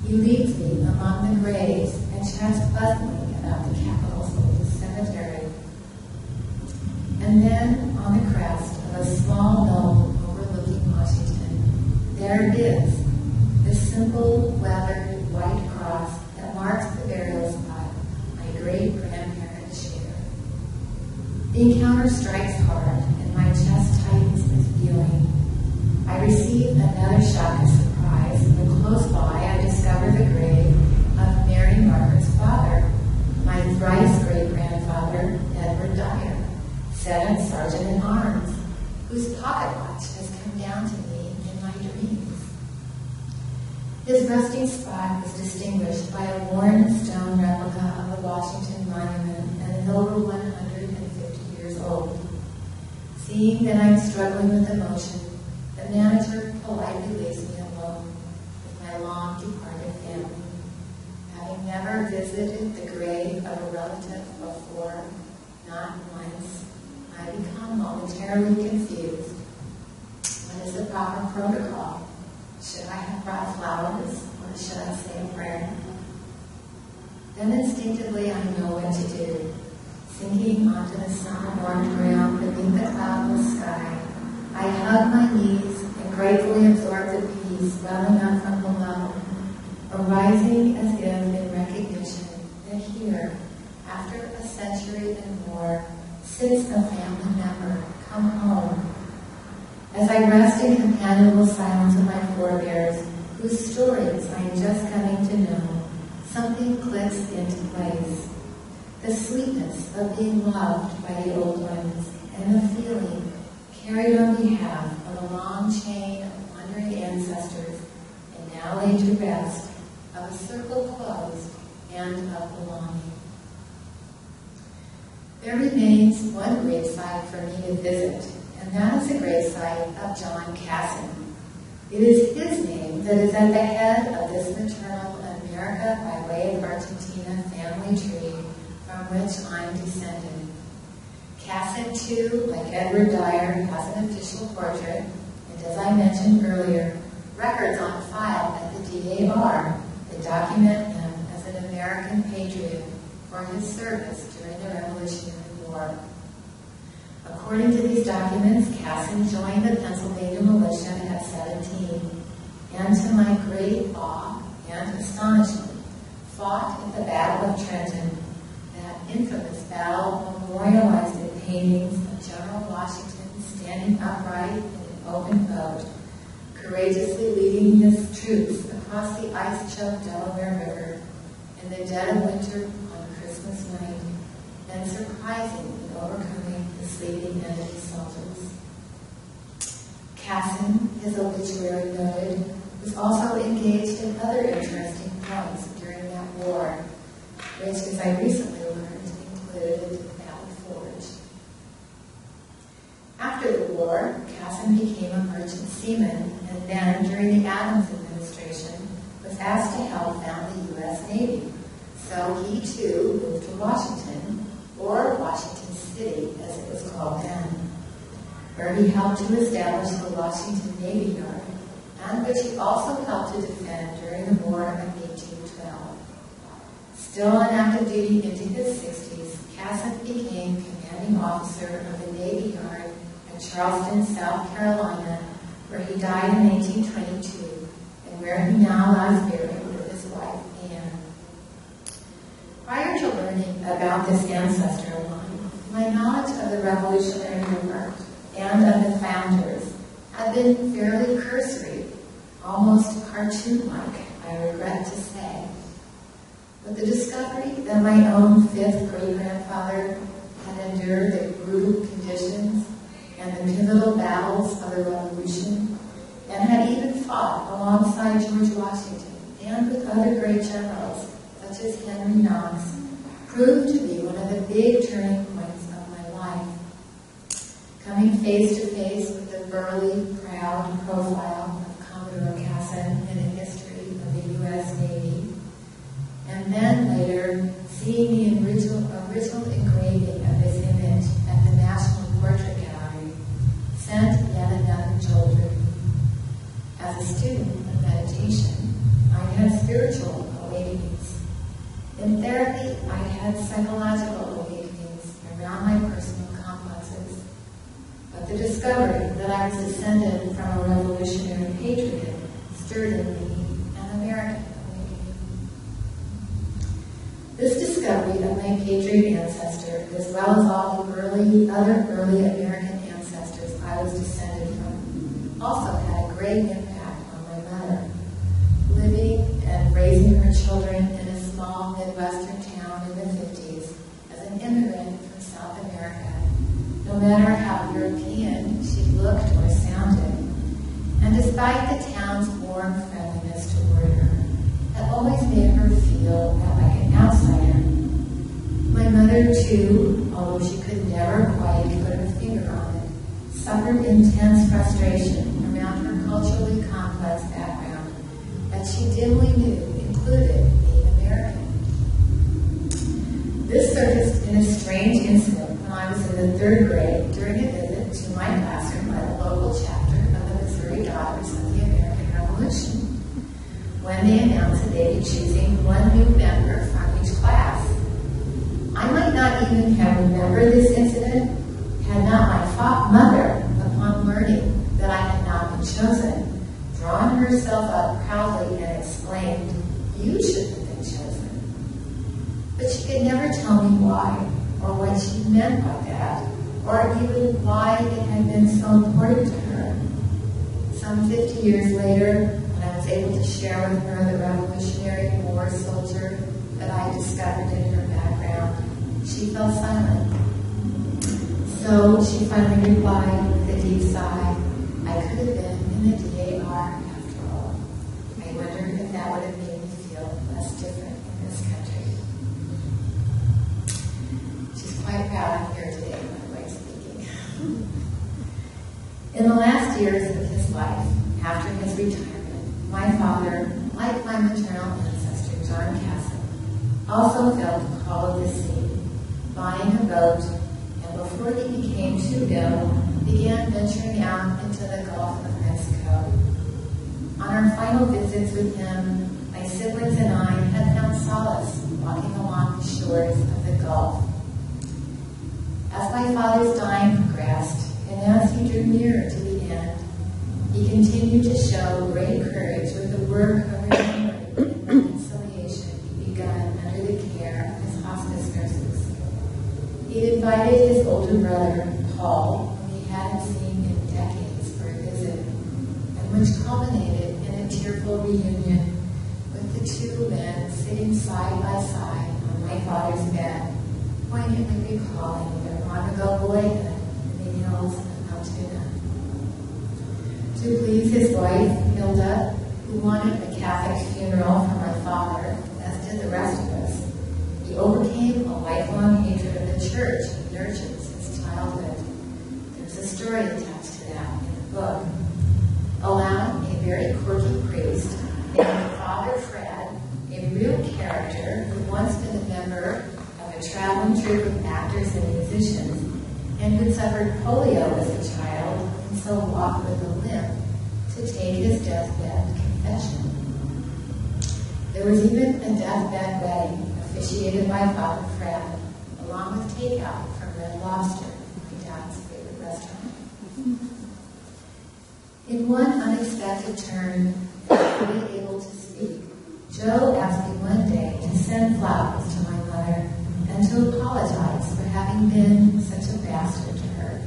He leads me among the graves and chats pleasantly about the capital's oldest cemetery. And then, on the crest of a small knoll overlooking Washington, there it is, the simple, weathered white cross that marks the burial spot my great-grandparents shared. The encounter strikes hard, and my chest tightens with feeling. I receive another shock of surprise when close by I discover the grave of Mary Margaret's father, my thrice great-grandfather, Edward Dyer, 7th Sergeant at Arms, whose pocket watch has come down to me in my dreams. His resting spot is distinguished by a worn stone replica of the Washington Monument and is over 150 years old. Seeing that I'm struggling with emotion, the manager politely leaves me alone with my long-departed family. Having never visited the grave of a relative before, not once, I become momentarily confused. What is the proper protocol? Should I have brought flowers, or should I say a prayer? Then instinctively I know what to do. Sinking onto the sun-warmed ground beneath the cloudless sky, I hug my knees and gratefully absorb the peace welling up from below, arising as if in recognition that here, after a century and more, sits a family member come home. As I rest in companionable silence with my forebears, whose stories I am just coming to know, something clicks into place. The sweetness of being loved by the old ones, and the feeling carried on behalf of a long chain of wandering ancestors, and now laid to rest, of a circle closed and of belonging. There remains one gravesite for me to visit, and that is the gravesite of John Casson. It is his name that is at the head of this maternal America by way of Argentina family tree from which I'm descended. Casson, too, like Edward Dyer, has an official portrait, and as I mentioned earlier, records on file at the DAR that document him as an American patriot for his service during the Revolutionary War. According to these documents, Casson joined the Pennsylvania militia at 17, and to my great awe and astonishment, fought at the Battle of Trenton, that infamous battle memorialized in paintings of General Washington standing upright in an open boat, courageously leading his troops across the ice-choked Delaware River in the dead of winter on Christmas night, and surprising in overcoming the sleeping enemy soldiers. Casson, his obituary noted, was also engaged in other interesting points during that war, which, as I recently learned, included Valley Forge. After the war, Casson became a merchant seaman, and then, during the Adams administration, was asked to help found the U.S. Navy. So he, too, moved to Washington, or Washington City, as it was called then. where he helped to establish the Washington Navy Yard, and which he also helped to defend during the War of 1812. Still on active duty into his 60s, Casson became commanding officer of the Navy Yard at Charleston, South Carolina, where he died in 1822, and where he now lies buried with his wife, Anne. Prior to learning about this ancestor line, my knowledge of the Revolutionary War and of the founders had been fairly cursory, almost cartoon-like, I regret to say. But the discovery that my own fifth great-grandfather had endured the brutal conditions and the pivotal battles of the Revolution, and had even fought alongside George Washington and with other great generals, such as Henry Knox, proved to be one of the big turning points of my life. Coming face to face with the burly, proud profile of Commodore Casson in the history of the U.S. Navy, and then later seeing the original engraving of his image at the National Portrait Gallery sent yet another jolt of me. As a student of meditation, I had spiritual awakenings. In therapy, I had psychological awakenings around my personal complexes. But the discovery that I was descended from a revolutionary patriot stirred in me an American awakening. This discovery of my patriot ancestor, as well as all the other early American ancestors I was descended from, also had a great impact on my mother. Living and raising her children in a small Midwestern town in the 50s as an immigrant from South America, no matter how European she looked or sounded, and despite the town's warm friendliness toward her, had always made her feel like an outsider. My mother, too, although she could never quite put her finger on it, suffered intense frustration around her culturally complex background that she dimly knew included being American. This surfaced in a strange incident when I was in the 3rd grade during a visit to my classroom by the local chapter of the Missouri Daughters of the American Revolution, when they announced that they'd be choosing one new member from each class. I might not even have remembered this incident had not my mother, upon learning that I had not been chosen, drawn herself up proudly and exclaimed, "You should have been chosen." But she could never tell me why, or what she meant by that, or even why it had been so important to her. Some 50 years later, when I was able to share with her the Revolutionary War soldier that I discovered in her background, she fell silent. So she finally replied with a deep sigh, "I could have been in the DAR after all." I wonder if that would have made me feel less different in this country. She's quite proud I'm here today, by the way, speaking. In the last years of his life, after his retirement, my father, like my maternal ancestor, John Casson, also felt the call of the sea, buying a boat, and before he became too ill, began venturing out into the Gulf of Mexico. On our final visits with him, my siblings and I had found solace walking along the shores of the Gulf. As my father's dying progressed, and as he drew nearer to the end, he continued to show great courage with the work of remembering and reconciliation he begun under the care of his hospice nurses. He invited his older brother, Paul, whom he hadn't seen in decades, for a visit, and which culminated in a tearful reunion with the two men sitting side by side on my father's bed, poignantly recalling their on-the-go boyhood in the hills of Altoona. To please his wife, Hilda, who wanted a Catholic funeral for my father, as did the rest of us, he overcame a lifelong hatred of the church he nurtured since childhood. There's a story attached to that in the book. Allowing a very quirky priest named Father Fred, a real character who once been a member of a traveling troupe of actors and musicians, and who suffered polio as a child and so walked with a limp, to take his deathbed confession. There was even a deathbed wedding officiated by Father Fred, along with takeout from Red Lobster, my dad's favorite restaurant. In one unexpected turn, fully able to speak, Joe asked me one day to send flowers to my mother and to apologize for having been such a bastard to her.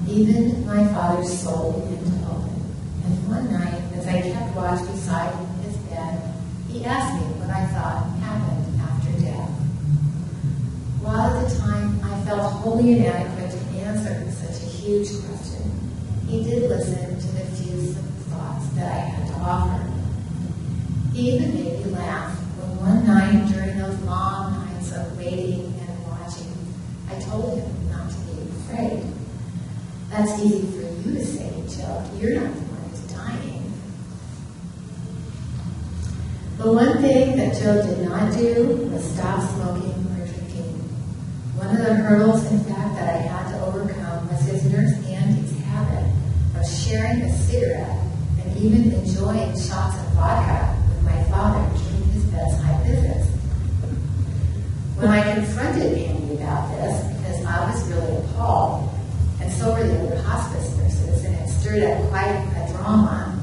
Even my father's soul began to open, and one night, as I kept watch beside his bed, he asked me what I thought happened after death. While at the time I felt wholly inadequate to answer such a huge question, he did listen to the few thoughts that I had to offer. He even made me laugh when one night during those long nights of waiting and watching, I told him not to be afraid. That's easy for you to say, Joe. You're not the one who's dying. The one thing that Joe did not do was stop smoking or drinking. One of the hurdles, in fact, that I had to overcome was his nurse Andy's habit of sharing a cigarette and even enjoying shots of vodka with my father during his bedside visits. When I confronted Andy about this, because I was really appalled, and so were the other hospice nurses, and it stirred up quite a drama,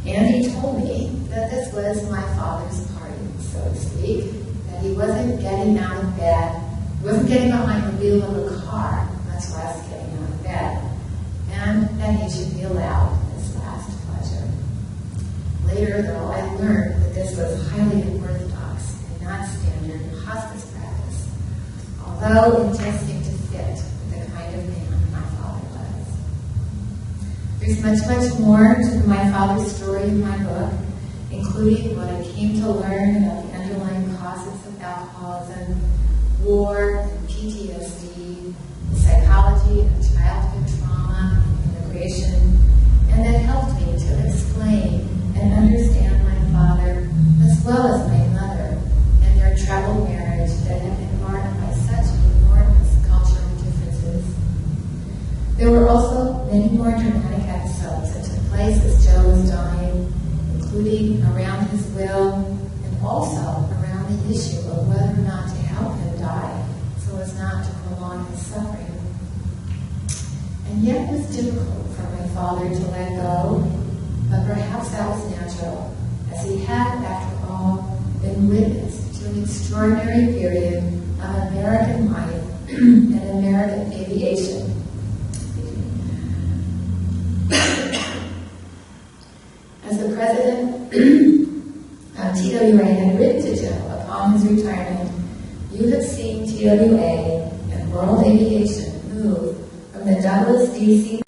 Andy told me that this was my father's party, so to speak, that he wasn't getting out of bed, he wasn't getting behind the wheel of a car, much less getting out of bed, and that he should be allowed his last pleasure. Later, though, I learned that this was highly unorthodox and not standard hospice practice, although it just seemed to fit with the kind of man my father was. There's much, much more to my father's story in my book, including what I came to learn about the underlying causes of alcoholism, war, and PTSD, the psychology of childhood trauma and immigration, and that helped me to explain and understand my father as well as my mother and their troubled marriage that had been marked by such enormous cultural differences. There were also many more dramatic episodes that took place as Joe was dying, including around his will and also around the issue of whether or not to help him die so as not to prolong his suffering. And yet it was difficult for my father to let go, but perhaps that was natural, as he had, after all, been witness to an extraordinary period of American life and American aviation. As the president of TWA had written to Joe upon his retirement, you have seen TWA and world aviation move from the Douglas DC-3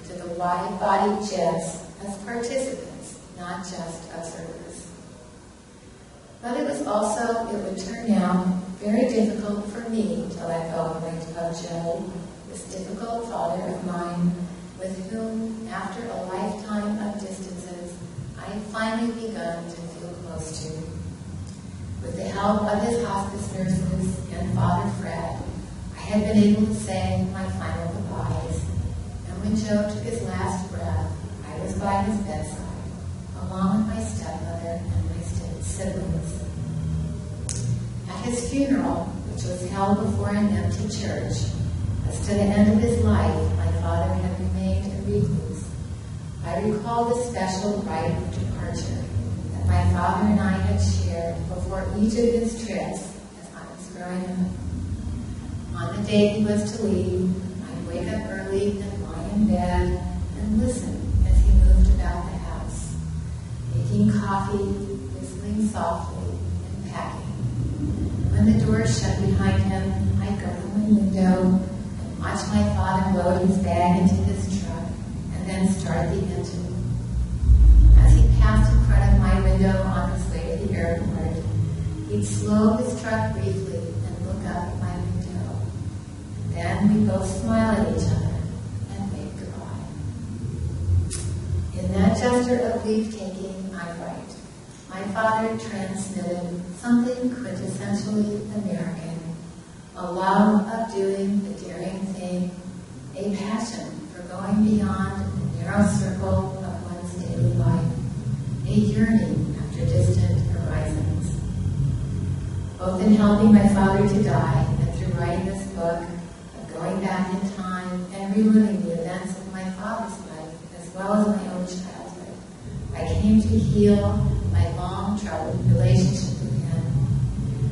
to the wide-body jets as participants, not just observers. But it was also, it would turn out, very difficult for me to let go of Joe, this difficult father of mine, with whom, after a lifetime of distances, I had finally begun to feel close to. With the help of his hospice nurses and Father Fred, I had been able to say my final goodbyes, and when Joe took his last breath, I was by his bedside, along with my stepmother and my siblings. At his funeral, which was held before an empty church, as to the end of his life, my father had remained a recluse. I recall the special rite of departure that my father and I had shared before each of his trips as I was growing up. On the day he was to leave, I'd wake up early and lie in bed and listen as he moved about the house, making coffee, whistling softly, and packing. When the door shut behind him, I'd go to my window and watch my father load his bag into his truck and then start the engine. As he passed in front of my window on his way to the airport, he'd slow his truck briefly and look up at my window. Then we both smile at each other and wave goodbye. In that gesture of leave-taking, I write, my father transmitted something quintessentially American, a a love of doing the daring thing, a passion for going beyond the narrow circle of one's daily life, a yearning after distant horizons. Both in helping my father to die and through writing this book, of going back in time and reliving the events of my father's life as well as my own childhood, I came to heal my long-troubled relationship with him.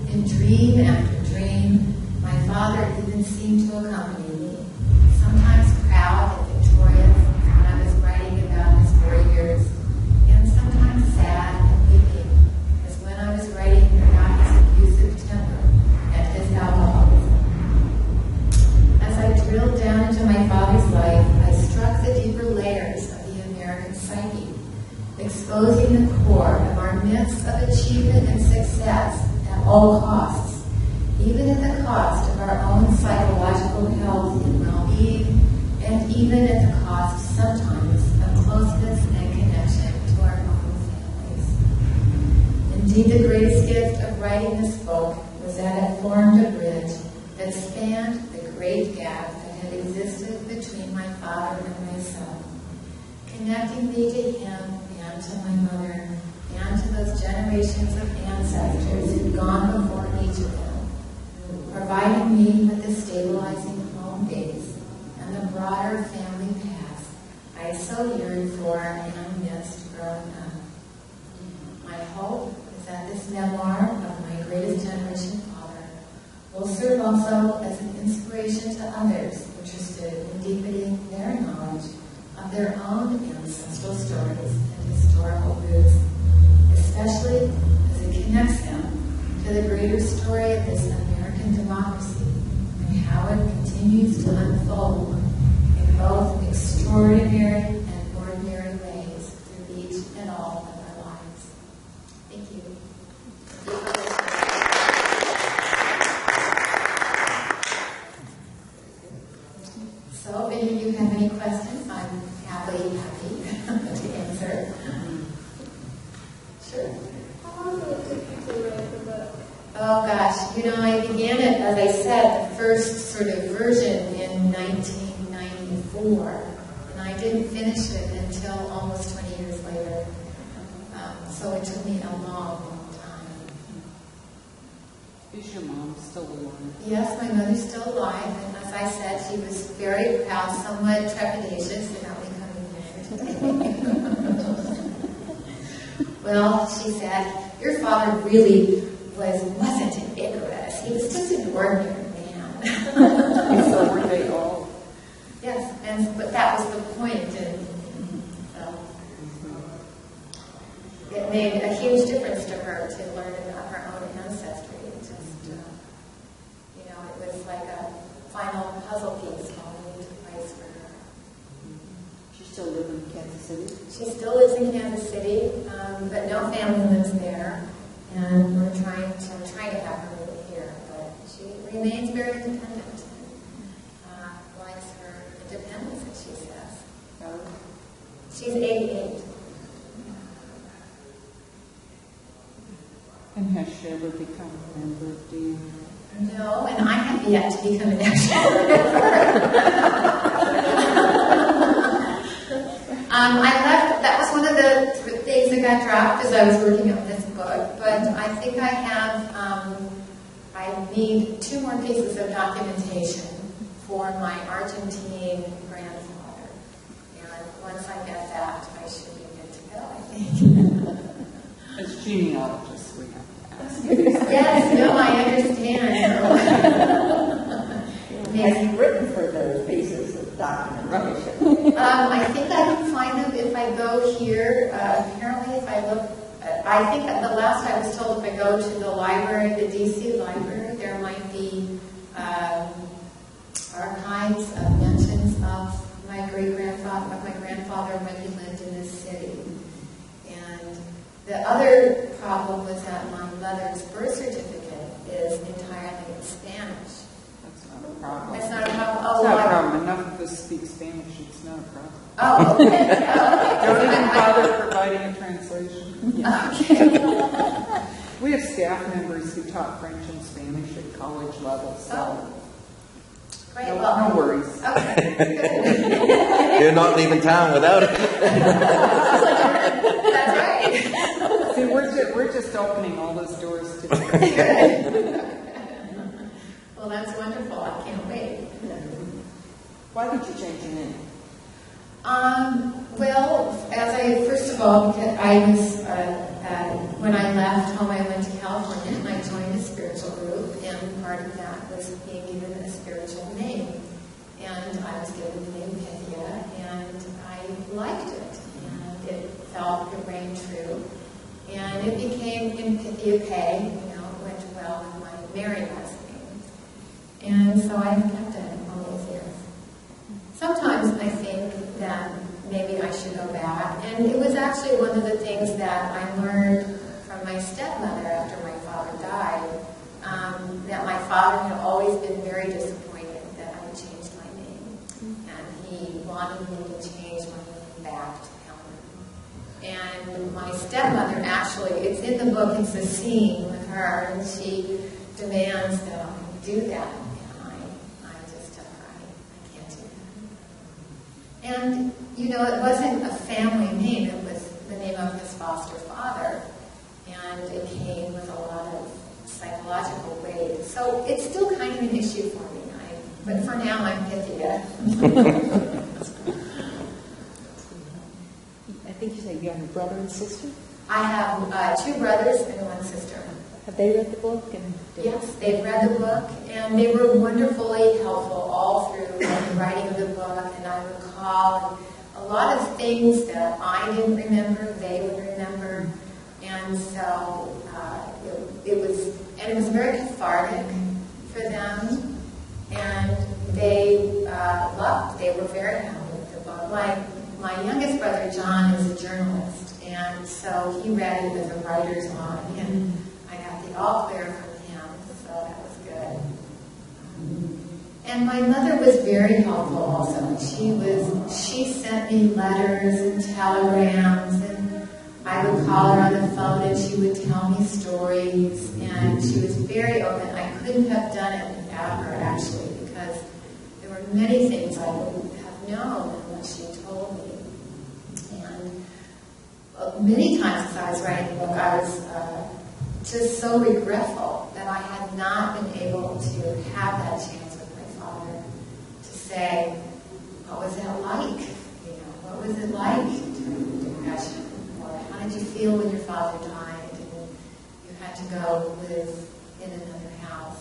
In dream after dream, my father even seemed to accompany me, sometimes proud and victorious when I was writing about his warriors, and sometimes sad and weeping as when I was writing about his abusive temper and his alcoholism. As I drilled down into my father's life, I struck the deeper layers of the American psyche, exposing the core of our myths of achievement and success at all costs, even at the cost of our own psychological health and well-being, and even at the cost sometimes of closeness and connection to our own families. Indeed, the greatest gift of writing this book was that it formed a bridge that spanned the great gap that had existed between my father and myself, connecting me to him and to my mother, and to those generations of ancestors who'd gone before each of them, providing me with the stabilizing home base and the broader family past I so yearned for and missed growing up. My hope is that this memoir of my greatest generation father will serve also as an inspiration to others interested in deepening their knowledge of their own ancestral stories and historical roots, especially as it connects them to the greater story of this American democracy and how it continues to unfold in both extraordinary and ordinary ways through each and all of our lives. Thank you. So if any of you have any questions, I'm happy to answer. Sure. How long did it take you to write the book? Oh gosh, I began it, as I said, the first sort of version in 1994, and I didn't finish it until almost 20 years later. So it took me a long, long time. Is your mom still alive? Yes, my mother's still alive, and as I said, she was very proud, somewhat trepidatious about me coming here today. Well, she said, your father really wasn't an Icarus. He was just an ordinary man. And so were they all? Yes, but that was the point. And it made a huge difference to her to learn about her own ancestry. It just, it was like a final puzzle piece falling into place for her. She still lives in Kansas City? She still lives in Kansas City, but no family lives there. And we're trying to have her move here, but she remains very independent and likes her independence, as she says. She's 88. And has she ever become a member of DAR? No, and I have yet to become an actual member. I left, that was one of the things that got dropped as I was working on this book, but I think I have, I need 2 more pieces of documentation for my Argentine grandfather. And once I get that, I should be good to go, I think. As genealogists, we have to ask. Yes, no, I understand. Have you written for those pieces of documentation? I think I can find them if I go here. Apparently, if I look, I think that the last I was told, if I go to the library, the DC library, there might be archives of mentions of my grandfather when he lived in this city. And the other problem was that my mother's birth certificate is entirely in Spanish. That's not a problem. It's not a problem. It's not a problem. Enough of us speak Spanish. It's not a problem. Oh, okay. Don't even bother providing a translation. Okay. We have staff members who taught French and Spanish at college level, so Oh, great. no, Well, no worries. okay. You're not leaving town without it. That's right. See, we're just opening all those doors to them. Well, that's wonderful. I can't wait. Why did you change your name? Well, first of all, because I was, when I left home, I went to California and I joined a spiritual group, and part of that was being given a spiritual name. And I was given the name Pythia, and I liked it, and it rang true. And it became in Pythia Peay, it went well with my married last name. And so I've kept it all those years. Sometimes I think that maybe I should go back. And it was actually one of the things that I learned from my stepmother after my father died, that my father had always been very disappointed that I changed my name. And he wanted me to change my name back to Ellen. And my stepmother actually, it's in the book, it's a scene with her, and she demands that I do that. And, it wasn't a family name, it was the name of his foster father. And it came with a lot of psychological weight. So it's still kind of an issue for me. But for now, I'm Pythia. I think you said you have a brother and sister? I have 2 brothers and 1 sister. Have they read the book? Yes, they've read the book, and they were wonderfully helpful all through the writing of the book. And I recall a lot of things that I didn't remember, they would remember. And so it was very cathartic for them, and they were very happy with the book. My youngest brother, John, is a journalist, and so he read it as a writer's on, and I got the all clear from him, so that was good. And my mother was very helpful also. She sent me letters and telegrams, and I would call her on the phone and she would tell me stories, and she was very open. I couldn't have done it without her, actually, because there were many things I wouldn't have known than what she told me. And many times as I was writing the book, I was just so regretful that I had not been able to have that chance with my father to say, what was that like? What was it like during the Depression? Or how did you feel when your father died and you had to go live in another house?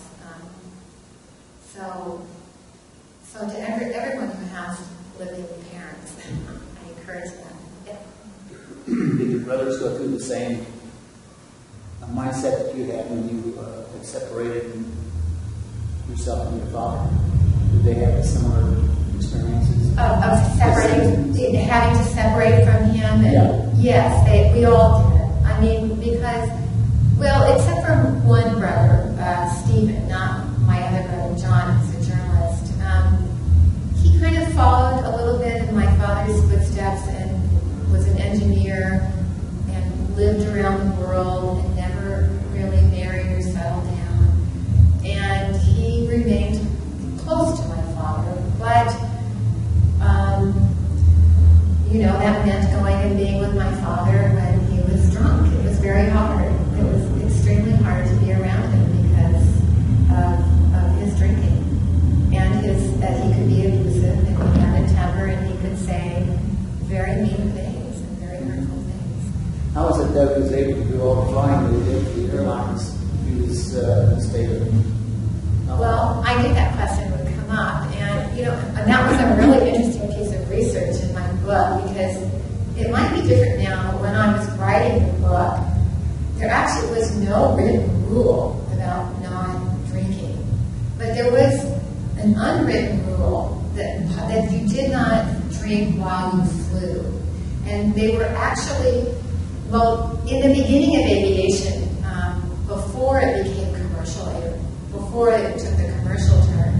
So to everyone who has living parents, I encourage them. Yeah. Did your brothers go through the same mindset that you had when you had separated yourself from your father? Did they have similar experiences? Of separating, having to separate from him? And yeah. Yes, we all did. I mean, because, well, except for one brother, Stephen, not my other brother, John, who's a journalist. He kind of followed a little bit in my father's footsteps and was an engineer and lived around the world and never really married or settled down. And he remained close to my father, but that meant going and being with my father when he was drunk. It was very hard. It was extremely hard to be around him because of his drinking and that he could be abusive and he had a temper and he could say very mean things and very hurtful things. How was it that he was able to do all the flying that he did for the airlines? He was stayed with Well, I knew that question would come up, and that was a really interesting piece of research in my book because it might be different now, but when I was writing the book, there actually was no written rule about not drinking, but there was an unwritten rule that you did not drink while you flew, and they were actually, well, in the beginning of aviation, before it became commercial, before it took the commercial turn,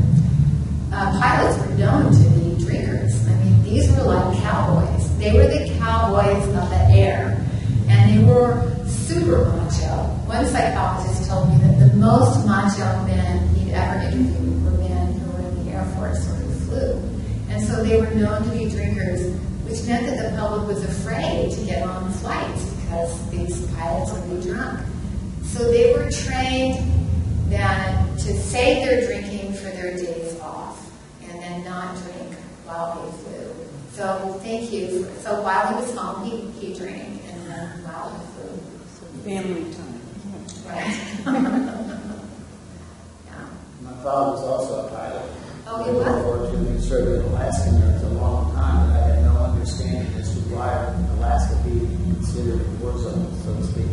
pilots were known to be drinkers. I mean, these were like cowboys. They were the cowboys of the air, and they were super macho. One told me that the most macho men he'd ever interviewed were men who were in the Air Force or who flew. And so they were known to be drinkers, which meant that the public was afraid to get on flights because these pilots would be drunk. So they were trained then to save their drinking for their days off and then not drink while they flew. So thank you. So while he was home, he drank, and then while he flew. Family time. Right. Yeah. My father was also a pilot. Oh, he was? Unfortunately, he served in Alaska there for a long time, but I had no understanding as to why Alaska be considered a war zone, so to speak.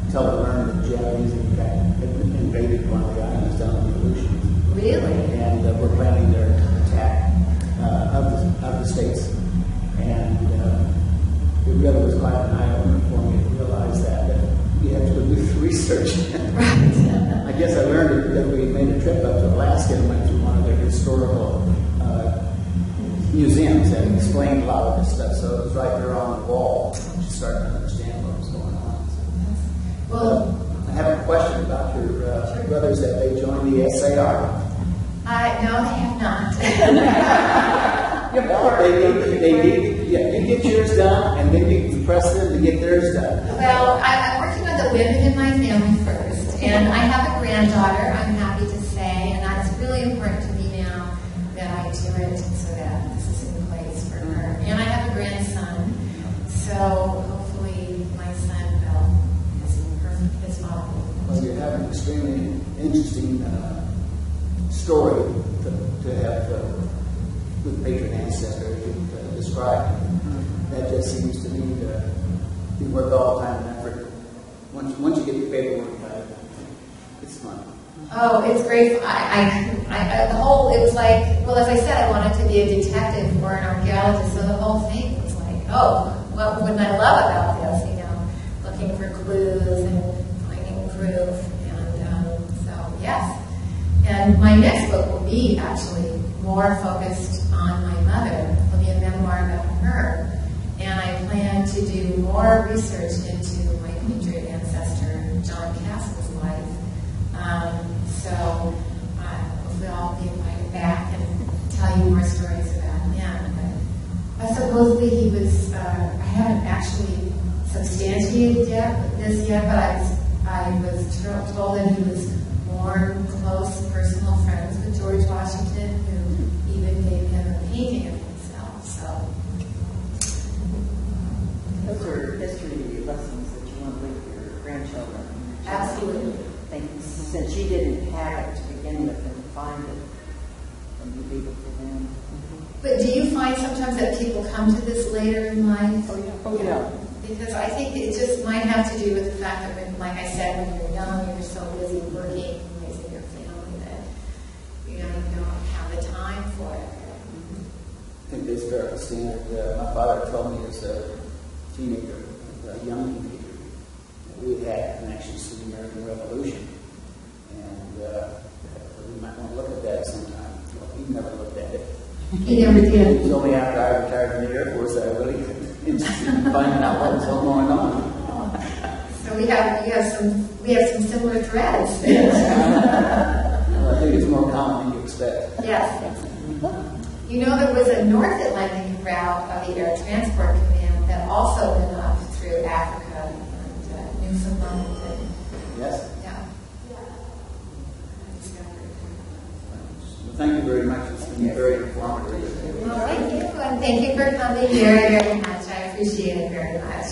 Until I learned that the Japanese, in fact, had invaded one of the islands down in the Aleutians. Really? And were planning their attack of the states. And it really was quite an eye-opener for me to realize that you have to do research. I guess I learned that we made a trip up to Alaska and went through one of their historical museums that explained a lot of this stuff. So it was right there on the wall. You started to understand what was going on. Well, I have a question about your brothers that they joined the SAR. no, they have not. They need, yeah, you get yours done, and then you press them to get theirs done. Well, I'm working on the women in my family first, and I have a granddaughter, I'm happy to say, and that's really important to me now that I do it so that this is in place for her. And I have a grandson, so hopefully my son will, his father will. Well, you have an extremely interesting story to have with patron ancestor you described. That just seems to me to be worth all the time and effort. Once you get the paperwork done, it's fun. Oh, it's great. It was like, well, as I said, I wanted to be a detective or an archaeologist, so the whole thing was like, oh, what wouldn't I love about this, looking for clues and finding proof, and so, yes. And my next book will be actually more focused on my mother. It'll be a memoir about her, and I plan to do more research into my patriot ancestor, John Castle's life. So hopefully I'll be invited back and tell you more stories about him. But supposedly he was, I haven't actually substantiated this yet, but I was told that he was more close personal friends with George Washington, who even gave him a painting of himself. So Those are history lessons that you want to leave your grandchildren. absolutely. Since you didn't have it to begin with and find it, and you leave it for them. But do you find sometimes that people come to this later in life? Oh, yeah. Because I think it just might have to do with the fact that, when, like I said, when you're young, you're so busy working, raising your family, that you don't have the time for it. I think it's fairly standard. My father told me as a teenager, a young teenager, we had an actually see the American Revolution, and we might want to look at that sometime. Well, he never looked at it. He never It did. was only after I retired from the Air Force that I really got interested in finding out what was going on. So we have some similar threads. Well, I think it's more common than you expect. Yes. There was a North Atlantic route of the Air Transport Command that also went up through Africa and Newfoundland. Yes. Yeah. Well, thank you very much. It's been very informative. Well, thank you, and thank you for coming very, very much. I appreciate it very much.